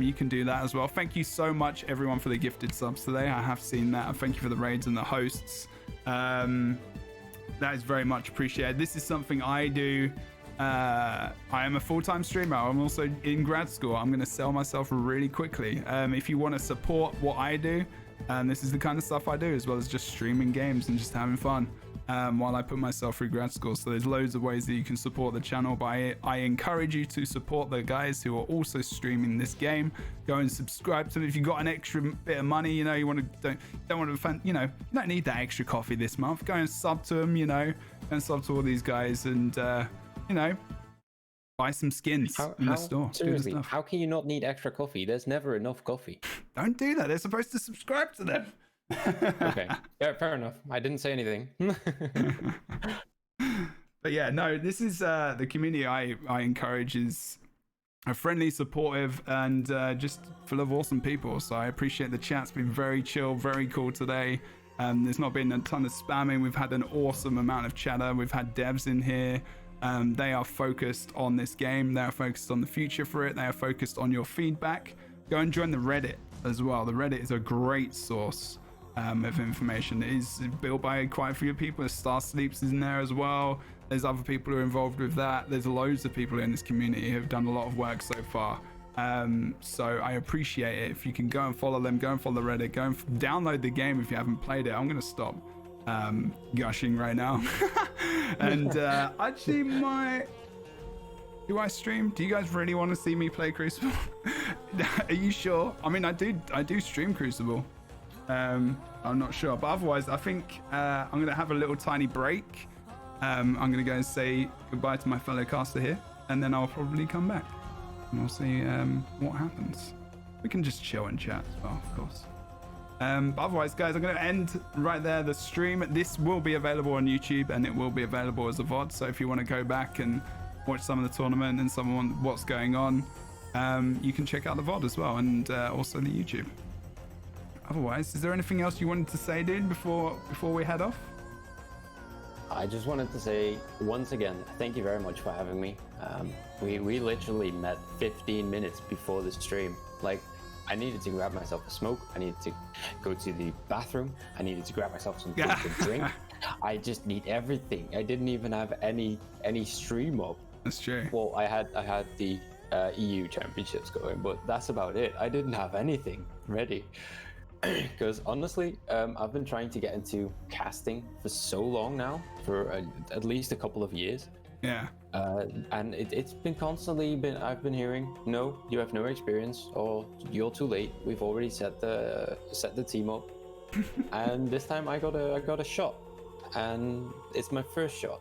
you can do that as well. Thank you so much, everyone, for the gifted subs today. I have seen that. Thank you for the raids and the hosts. That is very much appreciated. This is something I do. I am a full-time streamer. I'm also in grad school. I'm going to sell myself really quickly. If you want to support what I do, this is the kind of stuff I do, as well as just streaming games and just having fun while I put myself through grad school. So there's loads of ways that you can support the channel. But I encourage you to support the guys who are also streaming this game. Go and subscribe to them. If you've got an extra bit of money, you don't need that extra coffee this month. Go and sub to them, and sub to all these guys and buy some skins in the store. Seriously, how can you not need extra coffee? There's never enough coffee. Don't do that. They're supposed to subscribe to them. Okay. Yeah, fair enough. I didn't say anything. But yeah, no, this is the community I encourage is a friendly, supportive, and just full of awesome people. So I appreciate the chat. It's been very chill, very cool today. There's not been a ton of spamming. We've had an awesome amount of chatter. We've had devs in here. They are focused on this game. They are focused on the future for it. They are focused on your feedback. Go and join the Reddit as well. The Reddit is a great source of information. It is built by quite a few people. Star Sleeps is in there as well. There's other people who are involved with that. There's loads of people in this community who have done a lot of work so far. So I appreciate it. If you can go and follow them, go and follow the Reddit, go and download the game if you haven't played it. I'm going to stop gushing right now. And actually do I stream? Do you guys really want to see me play Crucible? Are you sure? I mean, I do stream Crucible. I'm not sure, but otherwise I think I'm gonna have a little tiny break. I'm gonna go and say goodbye to my fellow caster here, and then I'll probably come back and we'll see what happens. We can just chill and chat as well, of course. But otherwise, guys, I'm going to end right there the stream. This will be available on YouTube, and it will be available as a VOD. So if you want to go back and watch some of the tournament and what's going on, you can check out the VOD as well, and also the YouTube. Otherwise, is there anything else you wanted to say, dude, before we head off? I just wanted to say once again, thank you very much for having me. We literally met 15 minutes before the stream. Like, I needed to grab myself a smoke. I needed to go to the bathroom. I needed to grab myself some food to drink. I just need everything. I didn't even have any stream up. That's true. Well, I had the EU championships going, but that's about it. I didn't have anything ready. Because honestly, I've been trying to get into casting for so long now, for at least a couple of years. Yeah. And it's been constantly I've been hearing, no, you have no experience, or you're too late. We've already set the team up. And this time I got a shot, and it's my first shot.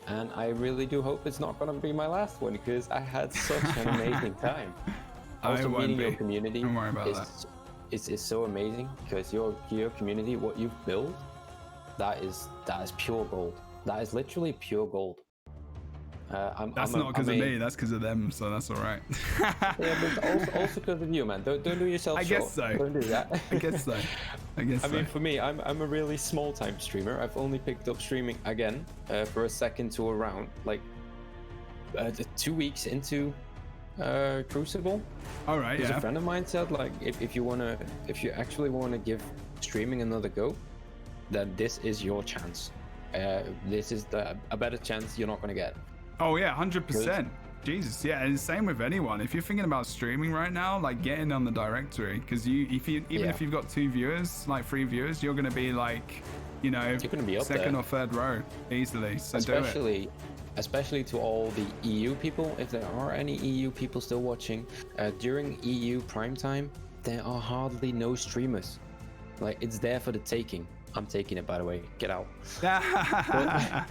And I really do hope it's not going to be my last one, because I had such an amazing time. Also, meeting your community is so amazing, because your community, what you've built, that is pure gold. That is literally pure gold. That's not because of me, that's because of them, so that's all right. Yeah, but also because of you, man. Don't do yourself short. I guess so. Don't do that. I guess so. I mean, for me, I'm a really small time streamer. I've only picked up streaming again for a second to a round, like 2 weeks into Crucible. All right, yeah. A friend of mine said, like, if you actually want to give streaming another go, then this is your chance. This is a better chance you're not going to get. Oh yeah, 100%. Jesus, yeah, and same with anyone. If you're thinking about streaming right now, like, get in on the directory, because if you've got 2 viewers, like 3 viewers, you're gonna be like, you're gonna be up second there. Or third row easily. So especially to all the EU people, if there are any EU people still watching, during EU prime time, there are hardly no streamers. Like, it's there for the taking. I'm taking it, by the way. Get out. But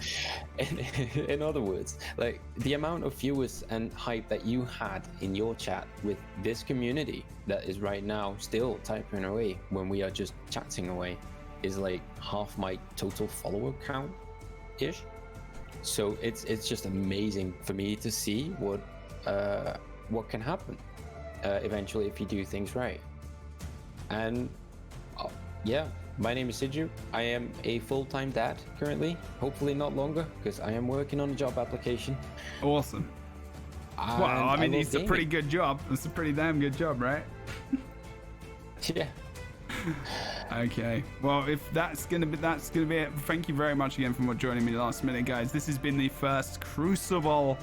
in other words, like, the amount of viewers and hype that you had in your chat with this community that is right now still typing away when we are just chatting away is like half my total follower count ish. So it's just amazing for me to see what can happen eventually if you do things right. And yeah, my name is Siju. I am a full-time dad currently, hopefully not longer, because I am working on a job application. Awesome. And Well, I mean, love it's a pretty gaming. good job. It's a pretty damn good job, right? Yeah. Okay. Well, if that's gonna be it. Thank you very much again for joining me last minute, guys. This has been the first Crucible,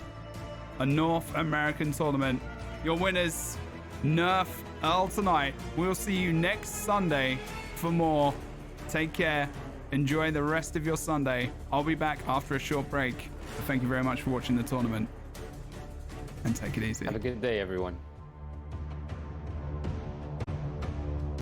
a North American tournament. Your winners, NERF, EARL tonight. We'll see you next Sunday for more. Take care. Enjoy the rest of your Sunday. I'll be back after a short break. Thank you very much for watching the tournament. And take it easy. Have a good day, everyone.